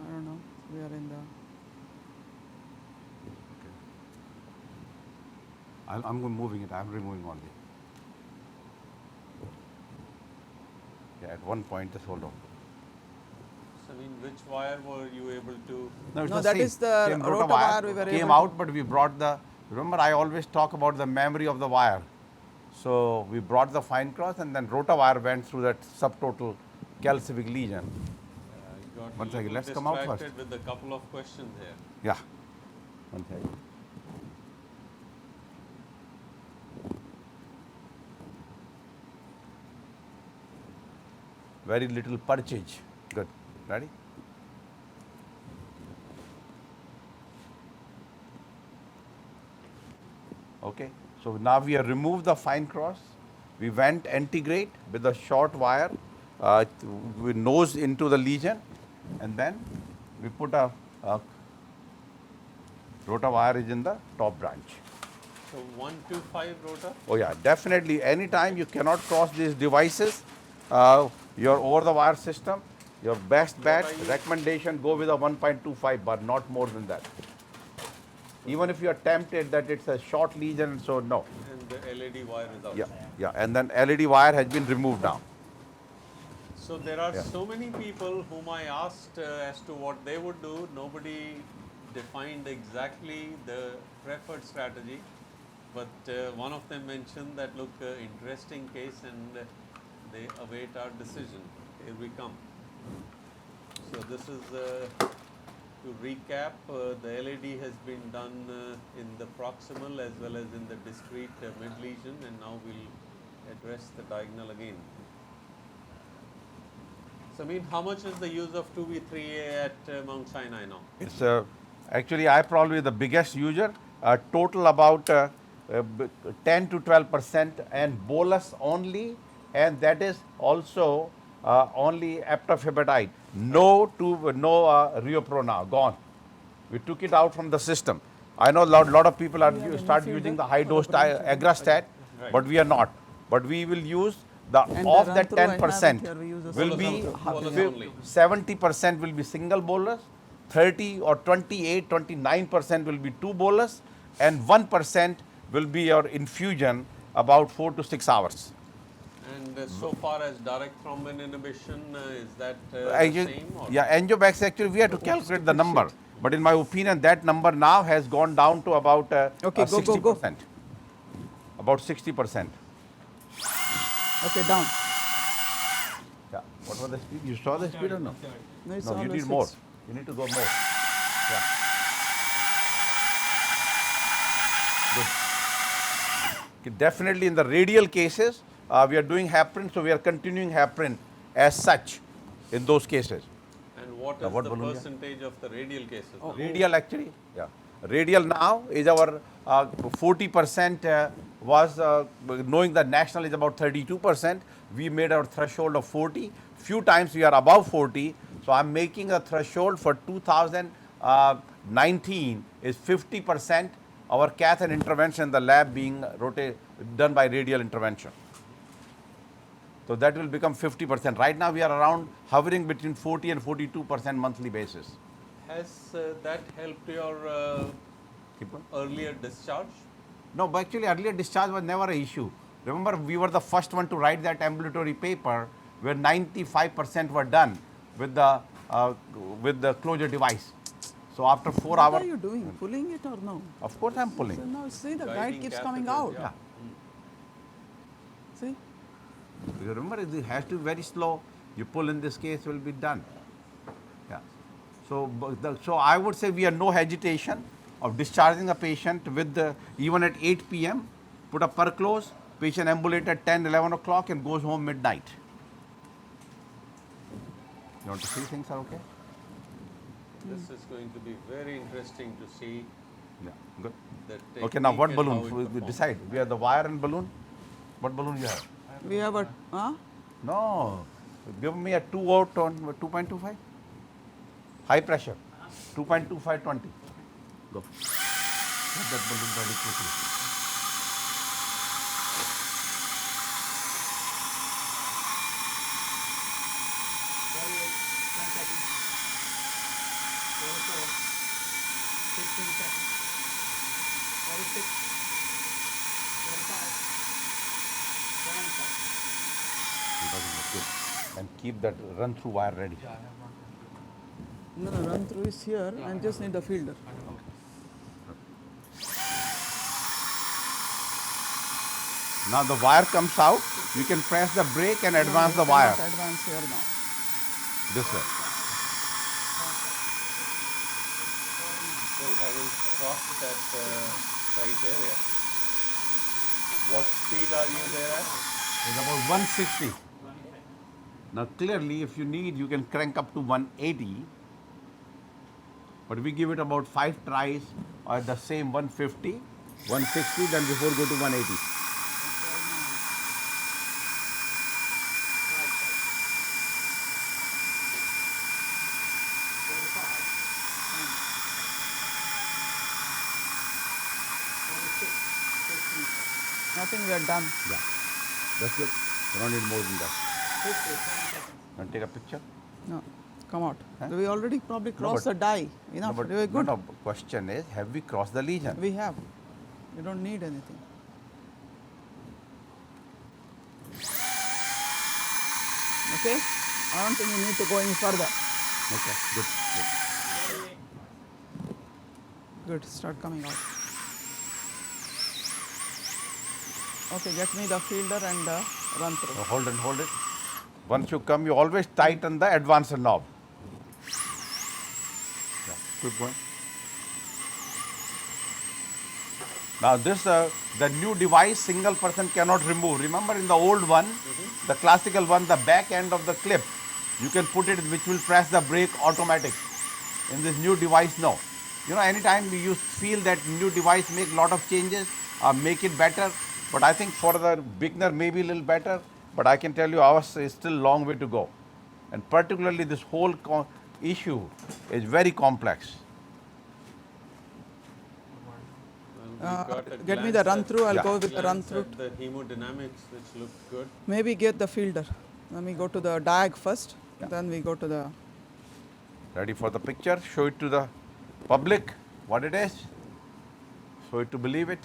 I don't know. We are in the okay. I'm moving it. I'm removing only. Yeah, at one point, just hold on. I mean, which wire were you able to? No, it's No, the that same, is the same Rota Rota wire we were came able out, but we brought the, remember I always talk about the memory of the wire. So we brought the fine cross and then Rota wire went through that subtotal calcific lesion. Got One a second, little let's come out distracted first. with a couple of questions here. Yeah. One second. Very little purchase. Good. Ready? Okay. So now we have removed the fine cross. We went antegrade with a short wire, with nose into the lesion, and then we put a Rota wire is in the top branch. So 125 Rota. Oh yeah, definitely. Anytime you cannot cross these devices, your over-the-wire system, your best bet, recommendation, go with a 1.25 bar, not more than that. Even if you are tempted that it's a short lesion, so no. And the LED wire is out. Yeah, yeah. And then LED wire has been removed now. So there are Yeah. so many people whom I asked as to what they would do. Nobody defined exactly the preferred strategy, but one of them mentioned that look, interesting case, and they await our decision. Here we come. So this is to recap. The LAD has been done in the proximal as well as in the discrete mid lesion, and now we'll address the diagonal again. So, I mean, how much is the use of 2B3A at Mount Sinai now? It's actually I probably the biggest user. Total about 10 to 12% and bolus only, and that is also only aptofibetide. No Rio Pro now, gone. We took it out from the system. I know lot of people are start using the high dose agrastat, Right. but we are not. But we will use the And of the that Runthrough, I have it 10% here, we use a will bolus be bolus only. 70% will be single bolus, 30 or 28, 29% will be two bolus, and 1% will be your infusion about 4 to 6 hours. And so far as direct thrombin inhibition, is that the same? Or? Yeah, angiobax actually we have to calculate the number, but in my opinion that number now has gone down to about Okay, go, 60%. go, go. About 60%. Okay, down. Yeah. What was the speed? You saw the speed or no? No, it's No, you always need more. fixed. You need to go more. Yeah. Good. Okay, definitely in the radial cases, we are doing heparin, so we are continuing heparin as such in those cases. And what is what the balloon, yeah? percentage of the radial cases? now? Radial actually, yeah. Radial now is our 40% was knowing that national is about 32%. We made our threshold of 40. Few times we are above 40. So I'm making a threshold for 2019 is 50%. Our cath and intervention in the lab being done by radial intervention. So that will become 50%. Right now we are around hovering between 40 and 42% monthly basis. Has that helped your Keep on. earlier discharge? No, but actually earlier discharge was never an issue. Remember, we were the first one to write that ambulatory paper where 95% were done with the closure device. So after 4 What hours, are you doing? Pulling it or no? of course I'm So pulling. now see the Guiding guide keeps coming catheters, out. yeah. See? You remember, it has to be very slow. You pull in this case, will be done. Yeah. So, so I would say we have no hesitation of discharging a patient with even at 8 p.m. Put a perclose, patient ambulates at 10, 11 o'clock and goes home midnight. You want to see things are okay? This is going to be very interesting to see Yeah, good. the Okay, now what technique and how balloon? it We performs. decide. We have the wire and balloon. What balloon you have? We have a, huh? No, give me a 2 out on 2.25. High pressure, 2.25 20. Go. Get that balloon ready quickly. Good. And keep that run through wire ready. No, no, run through is here and just need the fielder. Now the wire comes out, you can press the brake and advance the wire Advance here now. this way. Still haven't crossed that site area. What speed are you there at? It's about 160. Now clearly if you need you can crank up to 180, but we give it about 5 tries at the same 150, 160, then before go to 180. Nothing, we are done. Yeah, that's good. You don't need more than that. Want to take a picture? No, come out. Huh? We already probably crossed but- the die. Enough, No, but we were good. no, question is, have we crossed the lesion? We have. We don't need anything. Okay? I don't think you need to go any further. Okay, good. Good, start coming out. Okay, get me the fielder and the run through. Now hold it. Once you come, you always tighten the advancer knob. Yeah, keep going. Now this, the new device, single person cannot remove. Remember in the old one, the classical one, the back end of the clip, you can put it which will press the brake automatic. In this new device, no. You know, anytime you feel that new device make lot of changes, make it better, but I think for the beginner maybe a little better, but I can tell you ours is still long way to go. And particularly this whole issue is very complex. Well, we got a Get me the glance run at- through, I'll Yeah. go with the run glance through. at the hemodynamics, which look good. Maybe get the fielder. Let me go to the diag first, then we go to the. Ready for the picture? Show it to the public what it is. Show it to believe it.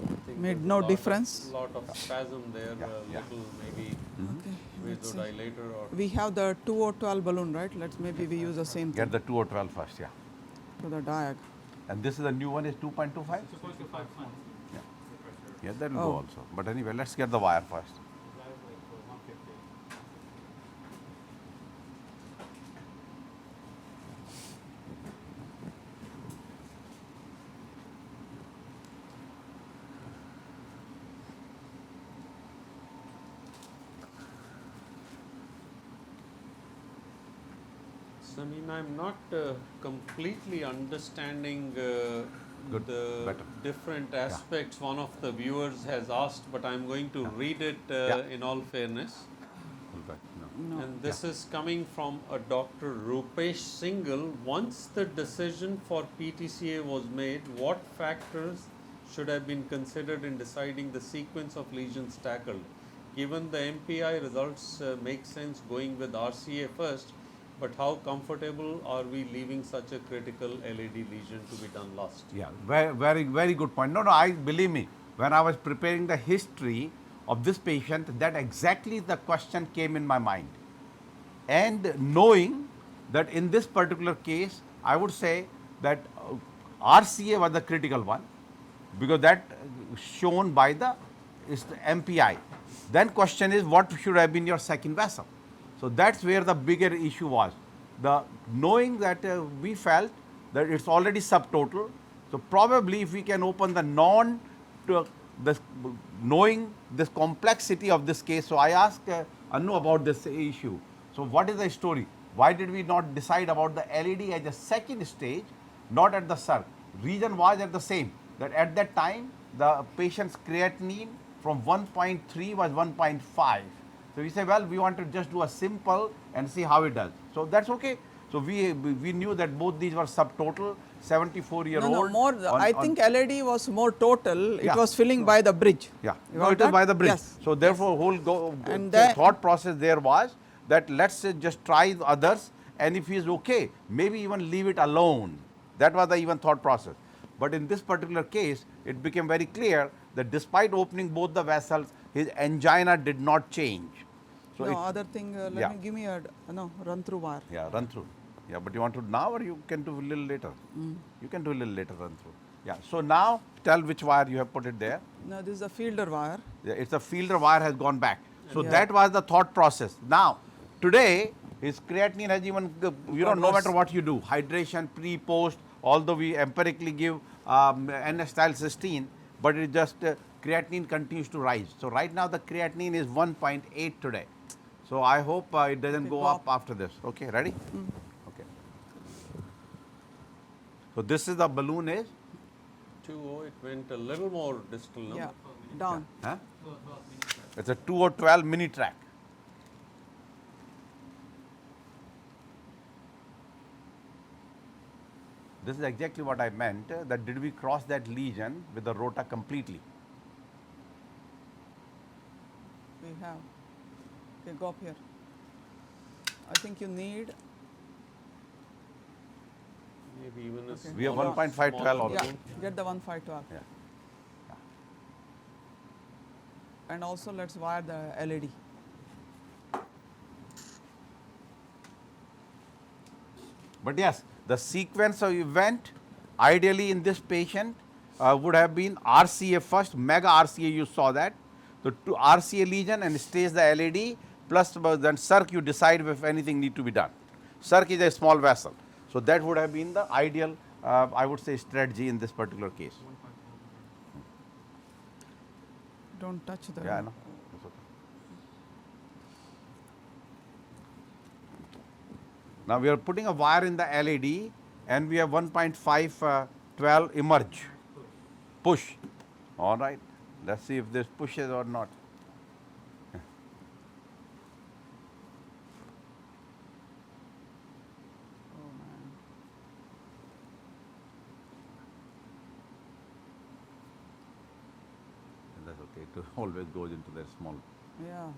I think Made there's a no lot of- difference. Lot of spasm there, Yeah, a yeah. little maybe Okay, let's see. vasodilator or We have the 2012 balloon, right? Let's maybe we use the same Get thing the 2 or 12 first, yeah. to the diag. And this is the new one is 2.25? Yeah. Yeah, that will go Oh. also. But anyway, let's get the wire first. I mean, I'm not completely understanding Good, the better. different aspects one of the viewers has asked, but I'm going to read it Yeah. in all fairness. Hold back, no. No. And this is coming from a Dr. Rupesh Singhal. Once the decision for PTCA was made, what factors should have been considered in deciding the sequence of lesions tackled? Given the MPI results make sense going with RCA first, but how comfortable are we leaving such a critical LAD lesion to be done last? Yeah, very good point. No, I believe me, when I was preparing the history of this patient, that exactly the question came in my mind. And knowing that in this particular case, I would say that RCA was the critical one, because that shown by the is the MPI. Then question is, what should have been your second vessel? So that's where the bigger issue was. The knowing that we felt that it's already subtotal. So probably if we can open the knowing this complexity of this case. So I asked Anu about this issue. So what is the story? Why did we not decide about the LAD as a second stage, not at the SIR? Reason was at the same, that at that time the patient's creatinine from 1.3 was 1.5. So we say, well, we want to just do a simple and see how it does. So that's okay. So we knew that both these were subtotal, 74-year-old. No, more. I think LAD was more total. It Yeah. was filling by the bridge. Yeah, You no, got it is that? by the bridge. Yes. So therefore, whole And the that- thought process there was that let's just try the others, and if he is okay, maybe even leave it alone. That was the even thought process. But in this particular case, it became very clear that despite opening both the vessels, his angina did not change. So no, it, other thing, yeah. give me a, run through wire. Yeah, run through. Yeah, but you want to now or you can do a little later? You can do a little later run through. Yeah, so now tell which wire you have put it there. No, this is a fielder wire. Yeah, it's a fielder wire has gone back. So Yeah. that was the thought process. Now, today, his creatinine has even, no matter what you do, hydration, pre, post, although we empirically give N-acetyl cysteine, but it just, creatinine continues to rise. So right now the creatinine is 1.8 today. So I hope it doesn't go up after this. Okay, ready? Okay. So this is the balloon is? 2O, it went a little more distal now. Yeah, down. Huh? It's a 2O12 mini track. This is exactly what I meant, that did we cross that lesion with the rota completely? We have. Okay, go up here. I think you need, Maybe even a Okay. We have smaller- 1.512 smaller also. yeah, balloon. get the 1.512. Yeah. And also let's wire the LED. But yes, the sequence of event ideally in this patient would have been RCA first, mega RCA, you saw that. So to RCA lesion and stays the LAD, plus then circ you decide if anything need to be done. Circ is a small vessel. So that would have been the ideal, I would say, strategy in this particular case. Don't touch the. Yeah, I know. That's okay. Now we are putting a wire in the LAD and we have 1.512 emerge, push. All right, let's see if this pushes or not. Oh man. That's okay, it always goes into that small. Yeah.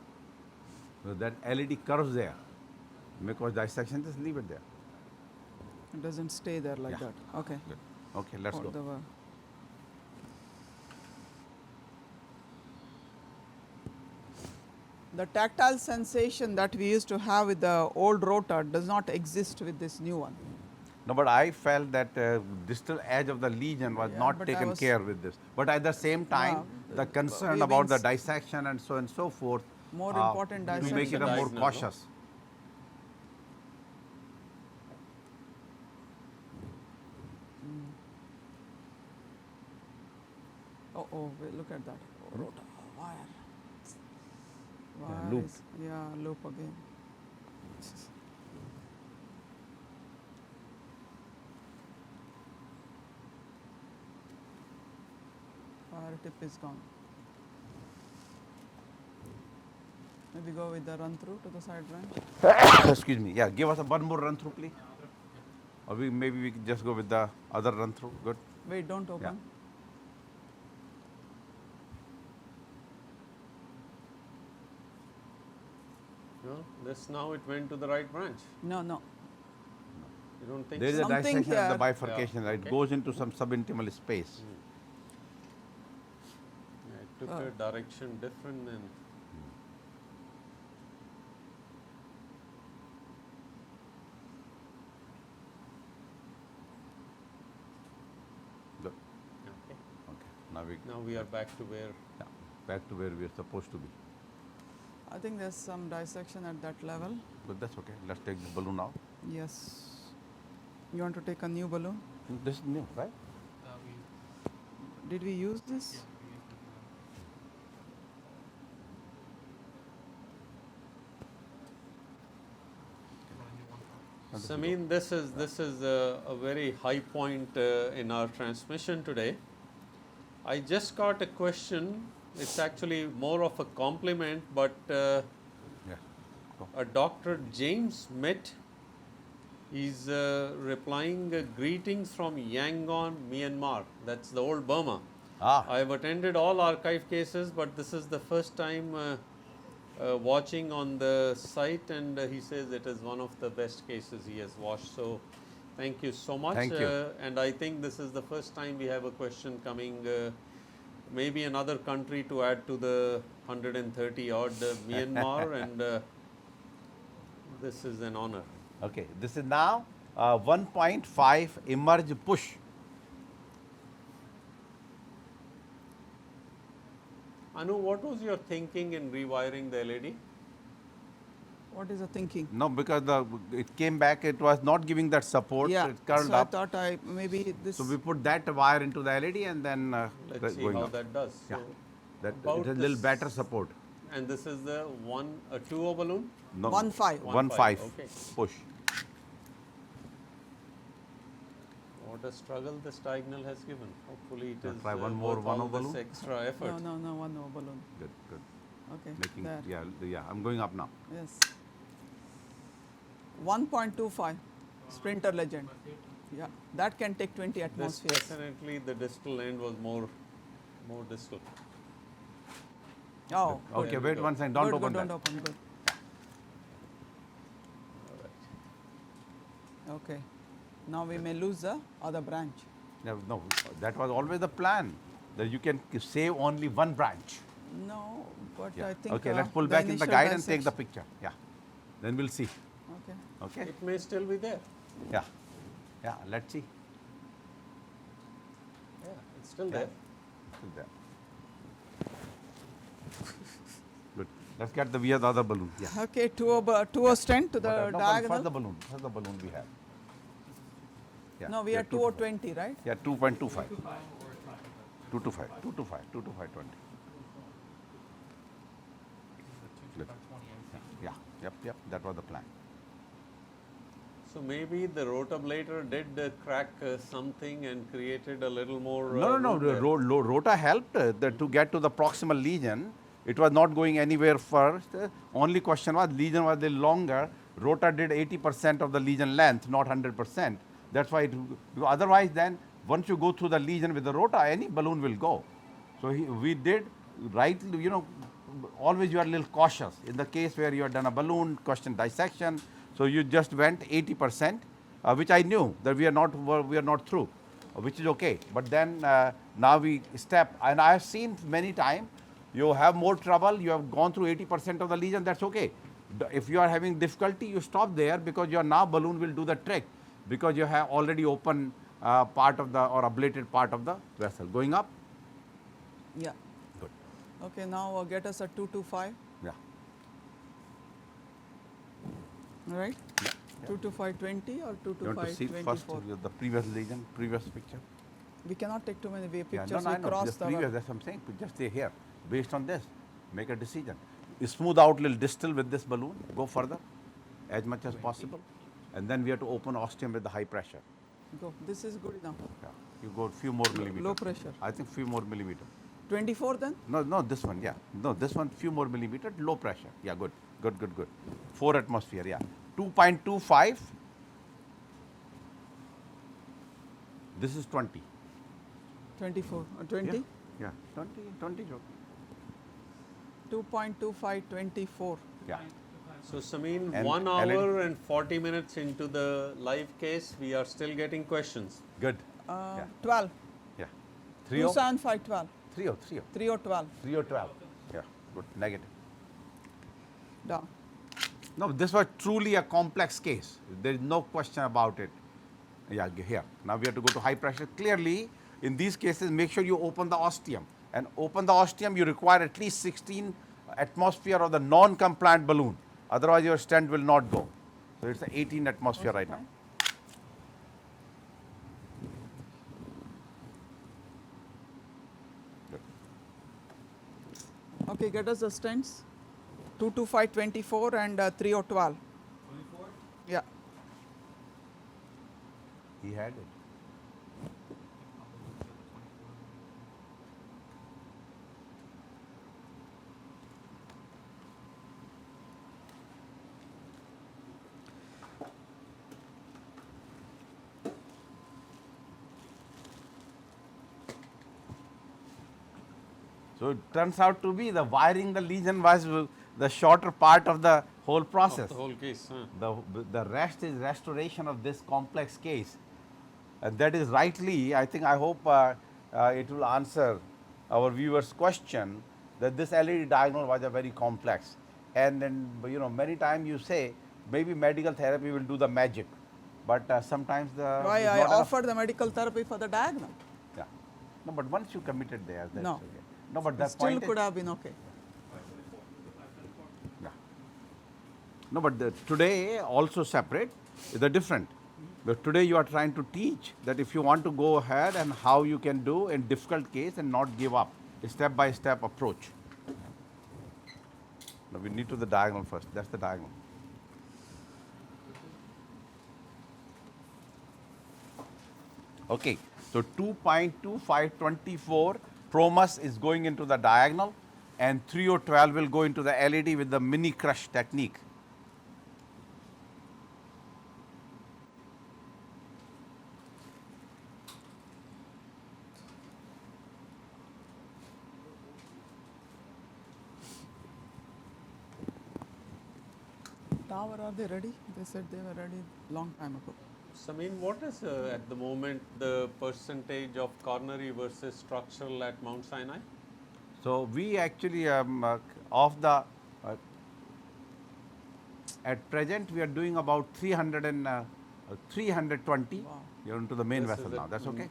So that LED curves there. Because dissection, just leave it there. It doesn't stay there like Yeah. that. Okay. Good. Okay, let's For go. the, the tactile sensation that we used to have with the old rotor does not exist with this new one. No, but I felt that distal edge of the lesion was Yeah, not but I taken was- care with this. But at the same time, Yeah, the concern we've about the been dissection and so forth, More important to make dissection. it a more Diagonal, no? cautious. Oh, wait, look at that. Oh, rotor, wire. Wire loop. yeah, loop again. Wire tip is gone. Maybe go with the run through to the side branch. Excuse me. Yeah, give us one more run through, please. Or maybe we can just go with the other run through. Good. Wait, don't open. No, this now it went to the right branch. No, no. You don't think There is so? a Something dissection of the here. bifurcation. Right? It Okay. goes into some subintimal space. Yeah, it took a direction different than. Good. Okay. Okay. Now we are back to where. yeah, back to where we are supposed to be. I think there's some dissection at that level. But that's okay. Let's take the balloon out. Yes. You want to take a new balloon? This is new, right? Did we use this? Samin, this is a very high point in our transmission today. I just got a question. It's actually more of a compliment, but Yeah. Go. a Dr. James Mitt is replying greetings from Yangon, Myanmar. That's the old Burma. Ah. I have attended all archive cases, but this is the first time watching on the site, and he says it is one of the best cases he has watched. So, thank you so much. Thank you. And I think this is the first time we have a question coming, maybe another country to add to the 130 odd Myanmar, and this is an honor. Okay, this is now 1.5 emerge push. Anu, what was your thinking in rewiring the LED? What is the thinking? No, because it came back, it was not giving that support, Yeah, it curled so up. I thought maybe this. So we put that wire into the LED and then Let's see going how up. that does. Yeah, So that about it has a little better support. And this is the 2O balloon? No, 1.5. 1.5 Okay. push. What a struggle this diagonal has given. Hopefully it is Try one more worth 1O all this balloon. extra effort. No, one more balloon. Good, good. Okay. Making, there. yeah, I'm going up now. Yes. 1.25 Sprinter Legend. Yeah, that can take 20 This atmospheres. definitely the distal end was more distal. Oh, Okay, There we wait go. one second, don't good, open good, that. don't open, good. All right. Okay. Now we may lose the other branch. No, that was always the plan, that you can save only one branch. No, but Yeah. I think. Okay, let's pull the back in the initial guide and take the dissection- picture. Yeah, then we'll see. Okay. Okay. It may still be there. Yeah, yeah. Let's see. Yeah, it's still Yeah. there. Still there. Good. Let's get the other balloon. Yeah. Okay, 2O strength to the No, diagonal. first the balloon. First the balloon we have. Yeah. No, we yeah, are 2O20, right? Yeah, 2.25. 225. 225. 225.20. Good. Yeah. Yep. That was the plan. So maybe the Rollerblader did crack something and created a little more. No. room The there. Rota helped to get to the proximal lesion. It was not going anywhere first. Only question was lesion was a little longer. Rota did 80% of the lesion length, not 100%. That's why because otherwise then once you go through the lesion with the Rota, any balloon will go. So we did right, always you are a little cautious. In the case where you have done a balloon question dissection, so you just went 80%, which I knew that we are not through, which is okay. But then now we step, and I have seen many times, you have more trouble, you have gone through 80% of the lesion, that's okay. If you are having difficulty, you stop there because your now balloon will do the trick because you have already opened part of the or ablated part of the vessel. Going up? Yeah. Good. Okay, now get us a 225. Yeah. All right? 225.20 or You want to see first 225.24? the previous lesion, previous picture? We cannot take too many pictures. Yeah, no, I we know. cross Just the. previous, that's what I'm saying. Just stay here. Based on this, make a decision. Smooth out little distal with this balloon. Go further, as much as possible, and then we have to open ostium with the high pressure. Go. This is good enough. Yeah. You go a few more millimeters. Low pressure. I think few more millimeters. 24 then? No, this one. Yeah. No, this one few more millimeters. Low pressure. Yeah, good. 4 atmosphere. Yeah. 2.25. This is 20. 24. 20? Yeah. 20 joke. 2.25, 24. Yeah. So Samin, And 1 LED. hour and 40 minutes into the live case, we are still getting questions. Good. 12. Yeah. 3 275, 12. 3 3 or 12. 3 or 12. Yeah. Good. Negative. Down. No, this was truly a complex case. There is no question about it. Yeah, here. Now we have to go to high pressure. Clearly, in these cases, make sure you open the ostium. And open the ostium, you require at least 16 atmosphere of the non-compliant balloon. Otherwise, your stent will not go. So it's 18 atmosphere right now. Good. Okay, get us the stents. 225, 24 and 3 or 12. 24? Yeah. He had it. So it turns out to be the wiring the lesion was the shorter part of the whole process. Of the whole case. Huh? The rest is restoration of this complex case. And that is rightly, I hope it will answer our viewers' question that this LED diagonal was a very complex. And then, you know, many times you say, maybe medical therapy will do the magic, but sometimes the Why it's I not enough. offered the medical therapy for the diagonal. Yeah. No, but once you committed there, that's No. okay. No, but It that still point could is, have been okay. yeah. No, but today also separate, they're different. But today you are trying to teach that if you want to go ahead and how you can do in difficult case and not give up, a step-by-step approach. Now we need to the diagonal first, that's the diagonal. Okay, so 2.2524 Promus is going into the diagonal and 3012 will go into the LED with the mini crush technique. Tower, are they ready? They said they were ready long time ago. Sameer, what is at the moment the percentage of coronary versus structural at Mount Sinai? So we actually of the at present we are doing about 320. Wow. You're into the main This is vessel it. now. That's okay.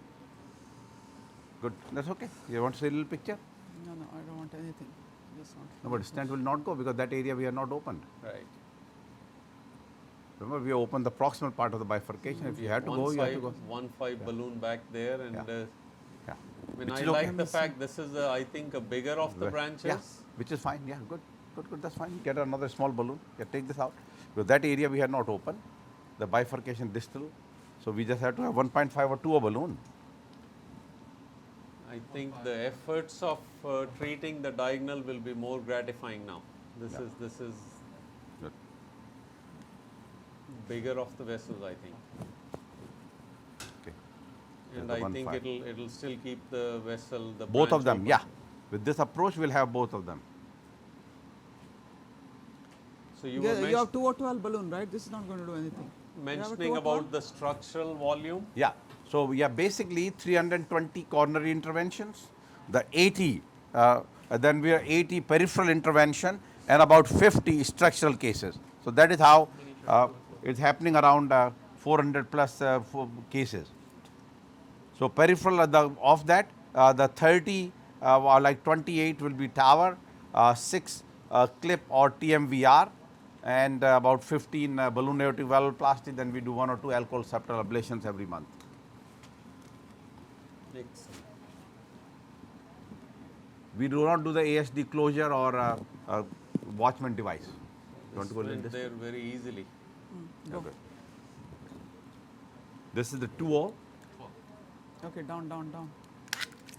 Good. That's okay. You want to see a little picture? No, no, I don't want anything. Just want. No, but stent will not go because that area we are not opened. Right. Remember, we opened the proximal part of the bifurcation. If you had to go, you have to go. 1.5 balloon back there, and Yeah. I mean, Which I is like okay. the fact this is, I think, a bigger of the branches. Yeah, which is fine. Yeah, good, good, good. That's fine. Get another small balloon. Yeah, take this out. Because that area we had not opened, the bifurcation distal. So we just have to have 1.5 or 2 a balloon. I think the efforts of treating the diagonal will be more gratifying now. This Yeah. is Good. bigger of the vessels, I think, Okay. and the I think 1.5. it'll still keep the vessel, the Both of branch them, open. yeah. With this approach, we'll have both of them. So you Yeah, were you have 212 balloon, right? This is not going to do anything. mentioning about the structural volume. Yeah. So we have basically 320 coronary interventions, the 80, then we are 80 peripheral intervention, and about 50 structural cases. So that is how it's happening around 400 plus cases. So peripheral of that, the 30 or like 28 will be tower, 6 clip or TMVR, and about 15 balloon aortic valvuloplasty. Then we do 1 or 2 alcohol septal ablations every month. Excellent. We do not do the ASD closure or Watchman device. You want This to go a little went this? there very easily. Go. Okay. This is the 2O. Okay, down, down, down.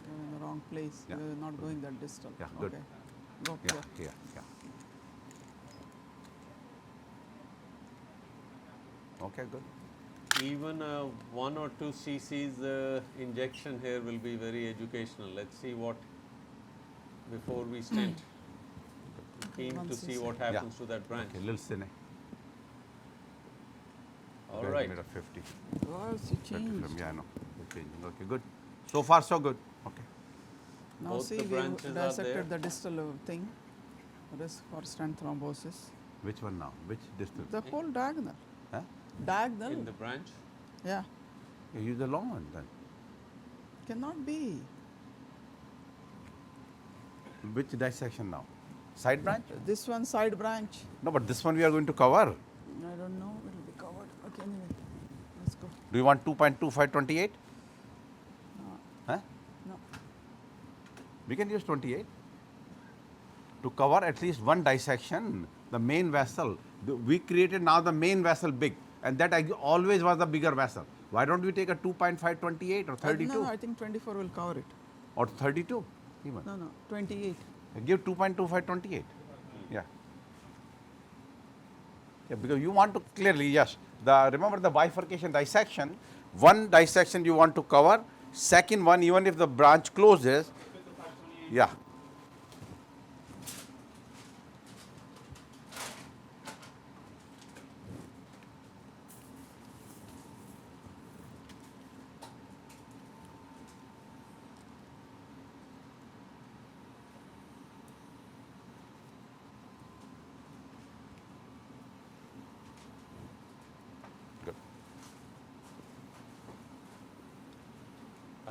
You're in the wrong place. Yeah. You're not going that distal. Yeah, good. Okay. Go Yeah, here. yeah. Okay, good. Even 1 or 2 cc's injection here will be very educational. Let's see what, before we stent. Keen 1 to see cc. what happens to that branch. Okay, little cine. All right. Made of 50. Oh, she 30 changed. from, yeah, I know. We're changing. Okay, good. So far, so good. Okay. Now Both see, the we branches are there. dissected the distal thing. Risk for stent thrombosis. Which one now? Which distance? The whole diagonal. Huh? Diagonal. In the branch. Yeah. You use the long one then. Cannot be. Which dissection now? Side branch? This one side branch. No, but this one we are going to cover. I don't know. It will be covered. Okay, anyway. Let's go. Do you want 2.2528? Huh? No. We can use 28 to cover at least one dissection. The main vessel. We created now the main vessel big, and that always was the bigger vessel. Why don't we take a 2.528 or 32 No, I think 24 will cover it. or 32 even? No, no, 28. Give 2.2528. Yeah. Yeah, because you want to clearly, yes. Remember the bifurcation dissection. One dissection you want to cover. Second one, even if the branch closes, yeah.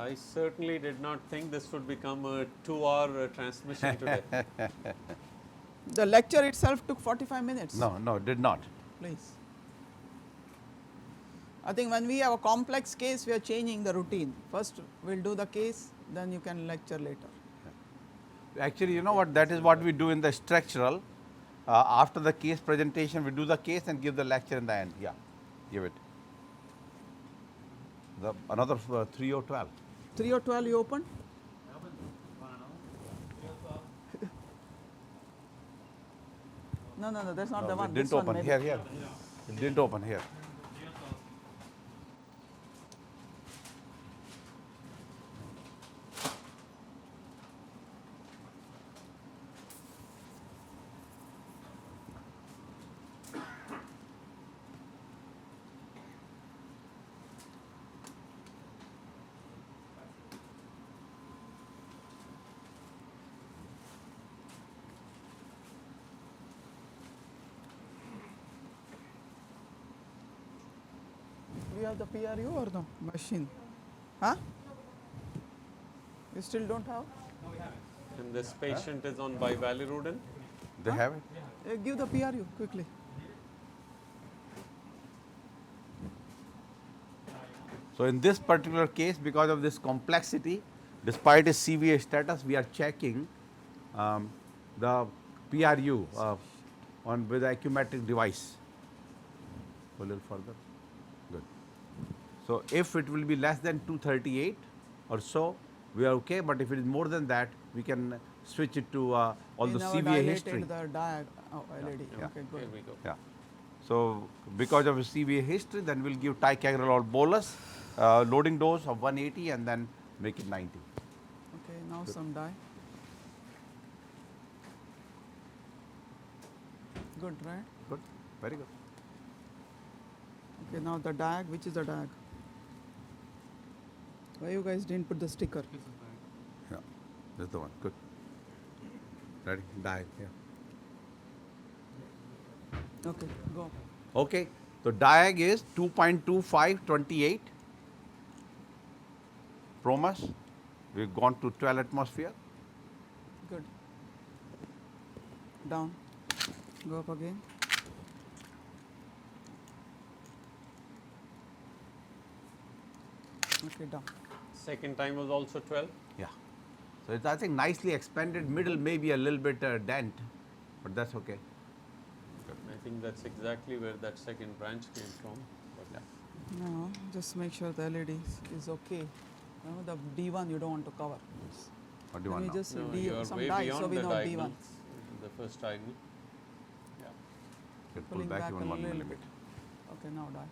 I certainly did not think this would become a 2-hour transmission today. The lecture itself took 45 minutes. No, no, did not. Please. I think when we have a complex case, we are changing the routine. First, we'll do the case, then you can lecture later. Actually, you know what, that is what we do in the structural. After the case presentation, we do the case and give the lecture in the end. Yeah, give it. Another 3012. 3012 you open? No, that's not the one. It didn't This one open. maybe. Here. It didn't open here. We have the PRU or no machine? Huh? You still don't have? And this patient is on bivalirudin. They have it? Give the PRU quickly. So in this particular case, because of this complexity, despite its CVA status, we are checking the PRU with the acumetric device. Go a little further. Good. So if it will be less than 238 or so, we are okay. But if it is more than that, we can switch it to all the CVA history. The LAD. Yeah. Okay, good. Here we go. Yeah. So because of a CVA history, then we'll give ticagrelol bolus, loading dose of 180 and then make it 90. Okay, now some dye. Good, right? Good. Very good. Okay, now the diag. Which is the diag? Why you guys didn't put the sticker? Yeah. That's the one. Good. Ready? Diag. Yeah. Okay, go. Okay. So diag is 2.2528. Promus. We've gone to 12 atmosphere. Good. Down. Go up again. Okay, down. Second time was also 12. Yeah. So it's, I think, nicely expanded. Middle may be a little bit dent, but that's okay. I think that's exactly where that second branch came from. But Yeah. Now, just make sure the LED is okay. Remember the D1 you don't want to cover. What do you Let want me now? just no, D, you are some way dye beyond so we the know diagonal, D1. the first diagonal. Yeah. Pull Pulling back back even a 1 little millimeter. Okay, now dye.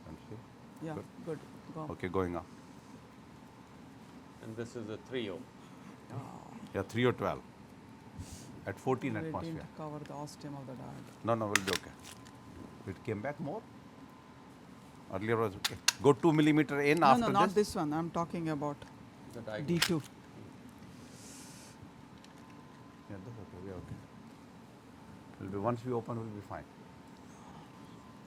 Can see? Yeah, Good. good. Go. Okay, going up. And this is a 3-0. Yeah, 3 or 12 at 14 We atmosphere. didn't cover the ostium of the diag. No, we'll be okay. It came back more. Earlier was okay. Go 2 millimeter in No, after no, this. not this one. I'm talking about The diagonal. D2. Yeah, that's okay. We're okay. Will be once we open, we'll be fine.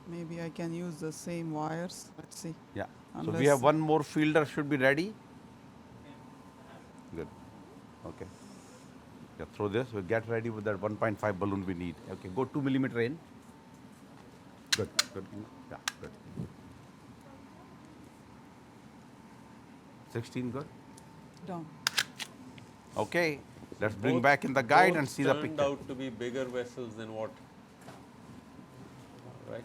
Maybe I can use the same wires. Let's see. Yeah. So Unless we have one more fielder should be ready. Good. Okay. Yeah, throw this. We'll get ready with that 1.5 balloon we need. Okay, go 2 millimeter in. Good. Good. Yeah, good. 16 good. Down. Okay. Let's bring Both- back in the guide and both see the turned picture. out to be bigger vessels than what? Right.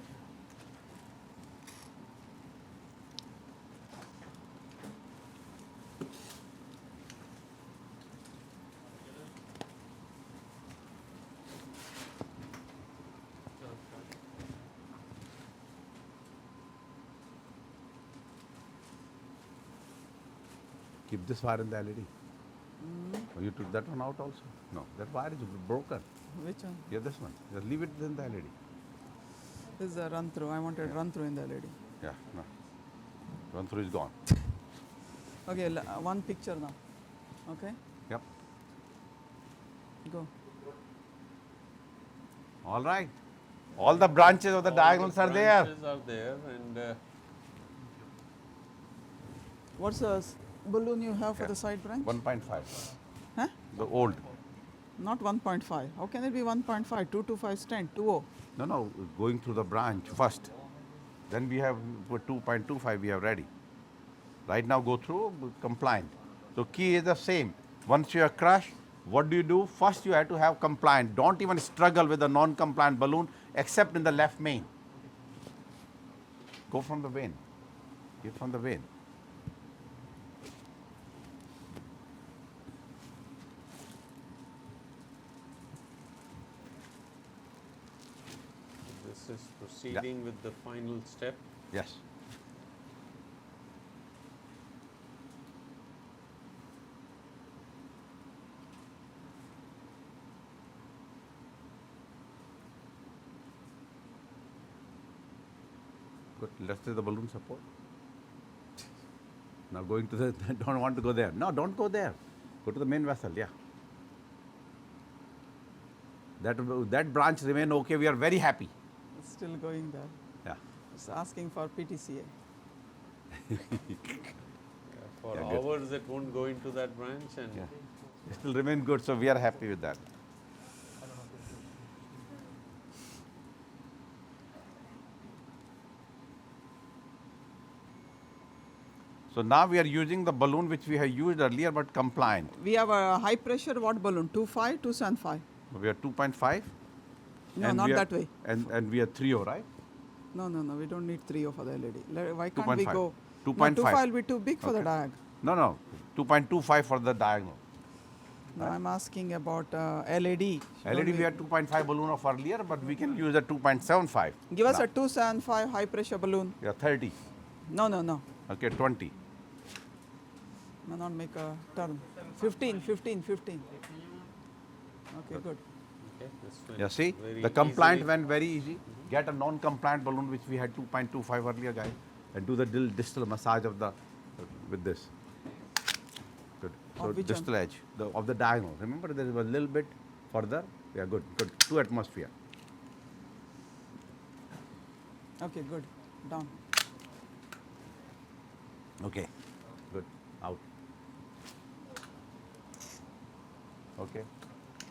Keep this wire in the LED. Oh, you took that one out also? No, that wire is broken. Which one? Yeah, this one. Just leave it in the LED. This is a run through. I wanted run through in the LED. Yeah, no. Runthrough is gone. Okay, one picture now. Okay, Yep. go. All right. All the branches of the All diagonals are there. branches are there, and What's the balloon you have for the side branch? 1.5. Huh? The old. Not 1.5. How can it be 1.5? 225 stent, 2.0. No, going through the branch first. Then we have put 2.25 we have ready. Right now go through compliant. So key is the same. Once you are crushed, what do? First you have to have compliant. Don't even struggle with the non-compliant balloon except in the left main. Go from the vein. Give from the vein. This is proceeding with the final step. Yes. Good. Let's say the balloon support. Now going to the, don't want to go there. No, don't go there. Go to the main vessel, yeah. That branch remain okay, we are very happy. It's still going there. Yeah. It's asking for PTCA. For Yeah, good. hours it won't go into that branch, and Yeah. It still remain good, so we are happy with that. So now we are using the balloon which we have used earlier but compliant. We have a high pressure what balloon? 2.5, 2.75? We are 2.5. No, and not we are, that way. And we are 3.0, right? No, we don't need 3.0 for the LED. Why can't we 2.5. go? 2.5. No, 2.5 will be too big for the diag. No, 2.25 for the diagonal. No, I'm asking about LAD. LED we had 2.5 balloon of earlier, but we can use a 2.75. Give us now. a 2.75 high pressure balloon. Yeah, 30. No. Okay, 20. No, not make a turn. 15. Okay, good. okay, this went Yeah, see, very the compliant easily. went very easy. Get a non-compliant balloon which we had 2.25 earlier, guys, and do the distal massage of the with this. Good. So Of which distal one? edge of the diagonal. Remember, there was a little bit further. Yeah, good. 2 atmosphere. Okay, good. Down. Okay, good. Out. Okay.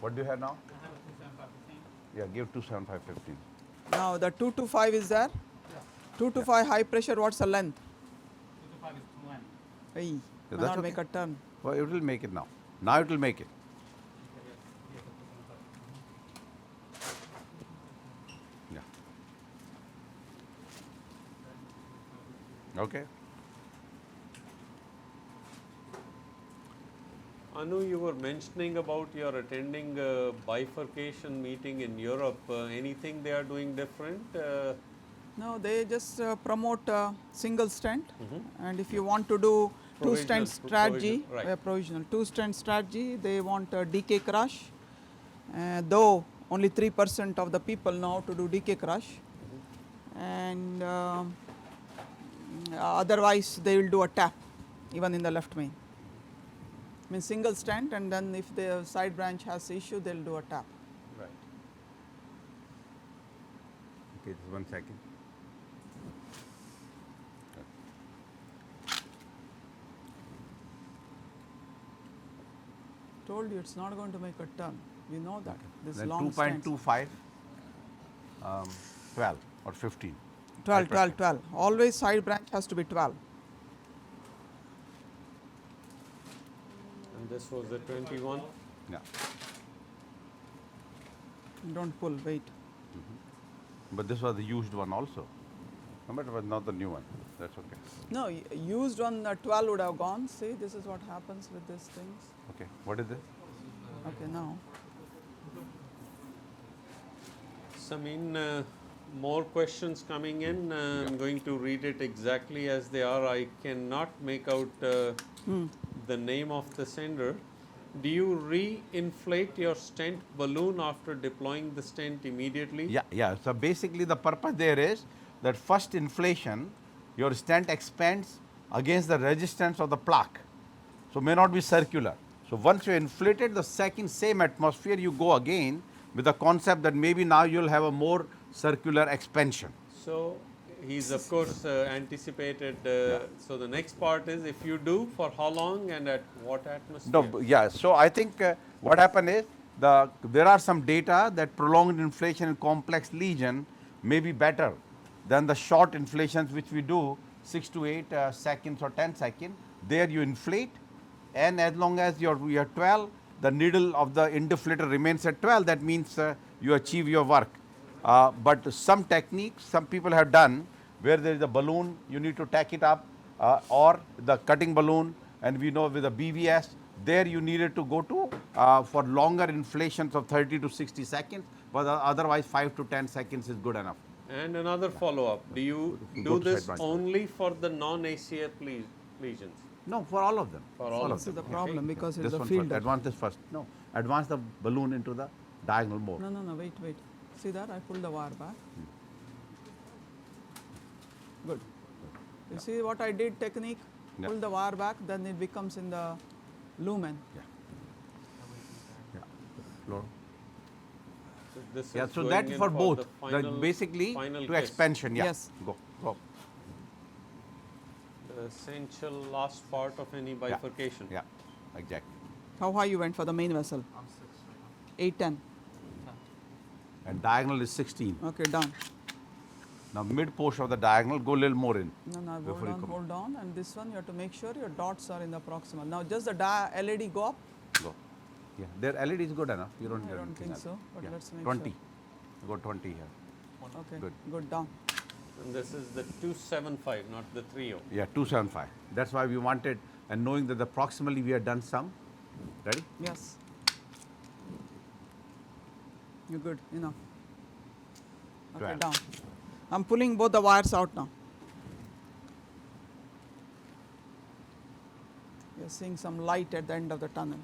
What do you have now? Yeah, give 27515. Now the 225 is there. 225 high pressure. What's the length? 225 is 2 1. Hey, Yeah, may that's not okay. make a turn. Well, it will make it now. Now it will make it. Yeah. Okay. Anu, you were mentioning about your attending a bifurcation meeting in Europe. Anything they are doing different? No, they just promote single stent, and if you want to do two stent strategy, provisional, right. two stent strategy, they want a DK crush. Though only 3% of the people know how to do DK crush, and otherwise they will do a tap, even in the left main. I mean single stent, and then if the side branch has issue, they'll do a tap. Right. Okay, just 1 second. Told you it's not going to make a turn. We know that. This Then long stents. 2.25, 12 or 15. 12. Always side branch has to be 12. And this was the 21. Yeah. Don't pull, wait. But this was the used one also. Remember, it was not the new one. That's okay. No, used one 12 would have gone. See, this is what happens with these things. Okay. What is this? Okay, now. Samin, more questions coming in. I'm going to read it exactly as they are. I cannot make out the name of the sender. Do you re-inflate your stent balloon after deploying the stent immediately? Yeah. So basically the purpose there is that first inflation, your stent expands against the resistance of the plaque. So may not be circular. So once you inflated the second same atmosphere, you go again with the concept that maybe now you'll have a more circular expansion. So he's of course anticipated. So the next part is if you do, for how long and at what atmosphere? No, yeah. So I think what happened is there are some data that prolonged inflation in complex lesion may be better than the short inflations which we do 6 to 8 seconds or 10 seconds. There you inflate, and as long as you're 12, the needle of the indiflator remains at 12. That means you achieve your work. But some techniques some people have done where there is a balloon, you need to tack it up, or the cutting balloon, and we know with the BVS, there you needed to go to for longer inflations of 30 to 60 seconds, but otherwise 5 to 10 seconds is good enough. And another follow-up, do you Go do to this side branch. only for the non-ACF lesions? No, for all of them. For all of This is the problem because This it's a one field. first. Advance this first. No, advance the balloon into the diagonal mode. No, wait. See that? I pulled the wire back. Good. You see what I did technique? Yeah. Pull the wire back, then it becomes in the lumen. Yeah. Floor. So this Yeah, is so going that's in for both. the The final, basically final to kiss. expansion. Yeah. Yes. Go. The essential last part of any bifurcation. Yeah. Exactly. How high you went for the main vessel? I'm 6 right 8, 10. And diagonal is 16. Okay, done. Now mid portion of the diagonal, go a little more in. No, Before you come. hold on. And this one you have to make sure your dots are in the proximal. Now just the LED go up? Go. Yeah, their LED is good enough. You don't I need don't anything think else. so, but Yeah. let's make 20. sure. Go 20 here. Okay, Good. down. And this is the 275, not the 30. Yeah, 275. That's why we wanted, and knowing that the proximally we have done some. Ready? Yes. You're good, enough. Okay, 12. down. I'm pulling both the wires out now. You're seeing some light at the end of the tunnel.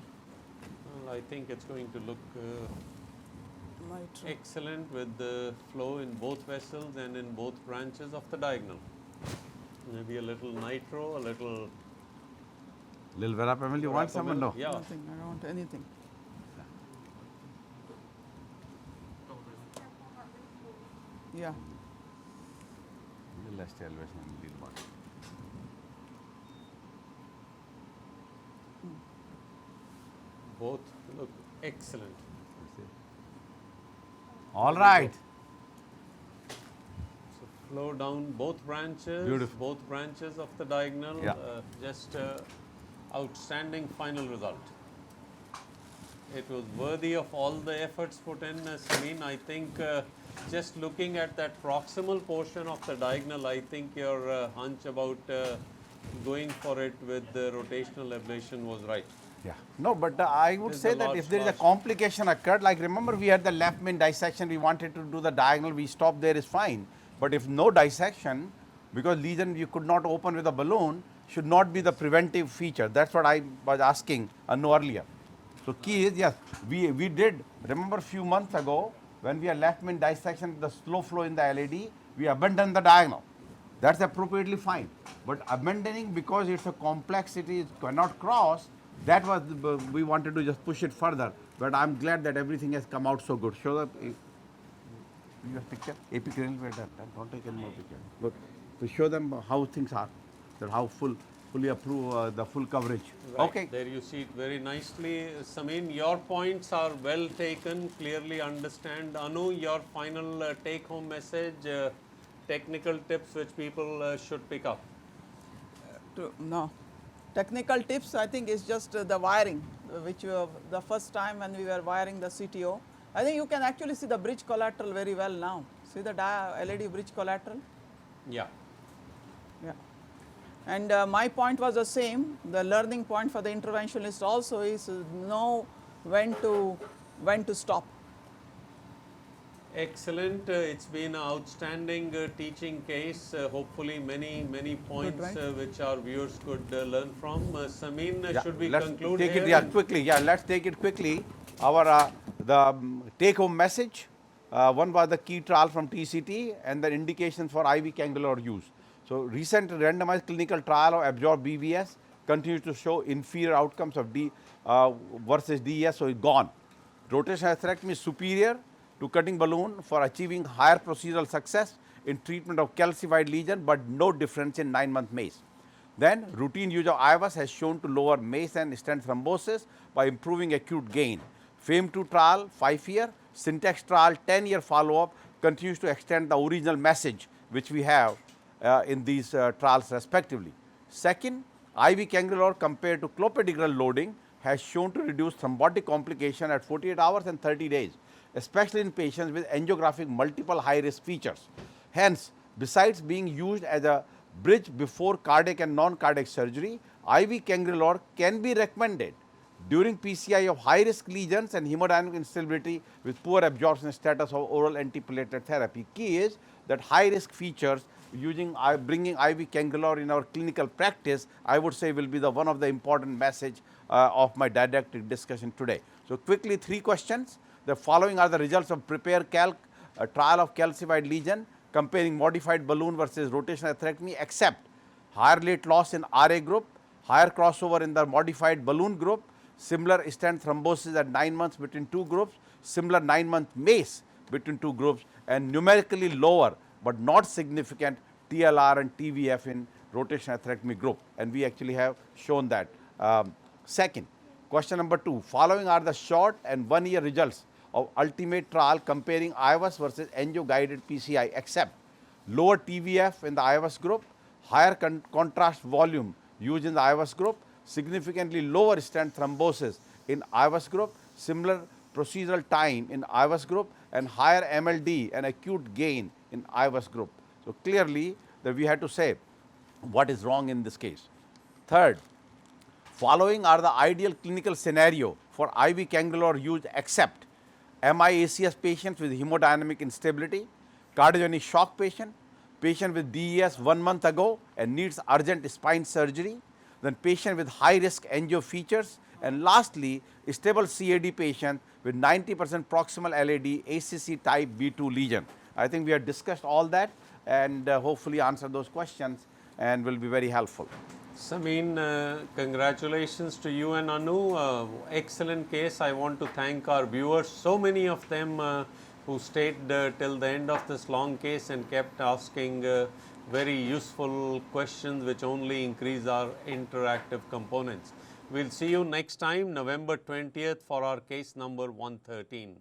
Well, I think it's going to look Light. excellent with the flow in both vessels and in both branches of the diagonal. Maybe a little nitro, a little Lil Verapamil, you want some or no? Yeah. Nothing, I don't want anything. Yeah. Little less elevation and little more. Both look excellent. All right. So flow down both branches, Beautiful. both branches of the diagonal. Yeah. Just outstanding final result. It was worthy of all the efforts put in, Samin. I think just looking at that proximal portion of the diagonal, I think your hunch about going for it with the rotational ablation was right. Yeah. No, but I would There's say a that large if there is a large- complication occurred, like remember we had the left main dissection, we wanted to do the diagonal, we stopped there is fine. But if no dissection, because lesion you could not open with a balloon, should not be the preventive feature. That's what I was asking Anu earlier. So key is, yes, we did, remember a few months ago, when we had left main dissection, the slow flow in the LAD, we abandoned the diagonal. That's appropriately fine. But abandoning because it's a complexity, it cannot cross, that was, we wanted to just push it further. But I'm glad that everything has come out so good. Show the your picture. AP cranial we are done. Don't take any more picture. Good. To show them how things are, that how fully approve the full coverage. Right. Okay. There you see it very nicely. Samin, your points are well taken, clearly understand. Anu, your final take-home message, technical tips which people should pick up. No. Technical tips, I think, is just the wiring, which the first time when we were wiring the CTO. I think you can actually see the bridge collateral very well now. See the LED bridge collateral? Yeah. Yeah. And my point was the same. The learning point for the interventionist also is know when to stop. Excellent. It's been an outstanding teaching case. Hopefully, many points right? Which our viewers could learn from. Samin, Yeah, should we let's conclude take here? it, yeah, quickly. Yeah, let's take it quickly. Our the take-home message. One was the key trial from TCT and the indications for IV cangular use. So recent randomized clinical trial of absorbed BVS continues to show inferior outcomes of D versus DES, so it's gone. Rotational hysterectomy is superior to cutting balloon for achieving higher procedural success in treatment of calcified lesion, but no difference in 9-month MACE. Then routine use of IVUS has shown to lower MACE and stent thrombosis by improving acute gain. FAME2 trial 5-year, Syntax trial 10-year follow-up continues to extend the original message which we have in these trials respectively. Second, IV cangrelor compared to clopidogrel loading has shown to reduce thrombotic complication at 48 hours and 30 days, especially in patients with angiographic multiple high-risk features. Hence, besides being used as a bridge before cardiac and non-cardiac surgery, IV cangrelor can be recommended during PCI of high-risk lesions and hemodynamic instability with poor absorption status of oral antiplatelet therapy. Key is that high-risk features using bringing IV cangrelor in our clinical practice, I would say will be the one of the important message of my didactic discussion today. So quickly 3 questions. The following are the results of Prepare Calc, a trial of calcified lesion comparing modified balloon versus rotational atherectomy, except higher late loss in RA group, higher crossover in the modified balloon group, similar stent thrombosis at 9 months between 2 groups, similar 9-month MACE between 2 groups, and numerically lower but not significant TLR and TVF in rotational atherectomy group, and we actually have shown that. Second, question number 2, following are the short and 1-year results of ultimate trial comparing IVUS versus angio-guided PCI, except lower TVF in the IVUS group, higher contrast volume used in the IVUS group, significantly lower stent thrombosis in IVUS group, similar procedural time in IVUS group, and higher MLD and acute gain in IVUS group. So clearly that we had to say what is wrong in this case. Third, following are the ideal clinical scenario for IV cangrelor use except MIACS patients with hemodynamic instability, cardiogenic shock patient, patient with DES 1 month ago and needs urgent spine surgery, then patient with high risk angio features, and lastly stable CAD patient with 90% proximal LAD ACC type B2 lesion. I think we have discussed all that and hopefully answer those questions and will be very helpful. Sameen, congratulations to you and Anu. Excellent case. I want to thank our viewers, so many of them who stayed till the end of this long case and kept asking very useful questions which only increase our interactive components. We'll see you next time, November 20th, for our case number 113.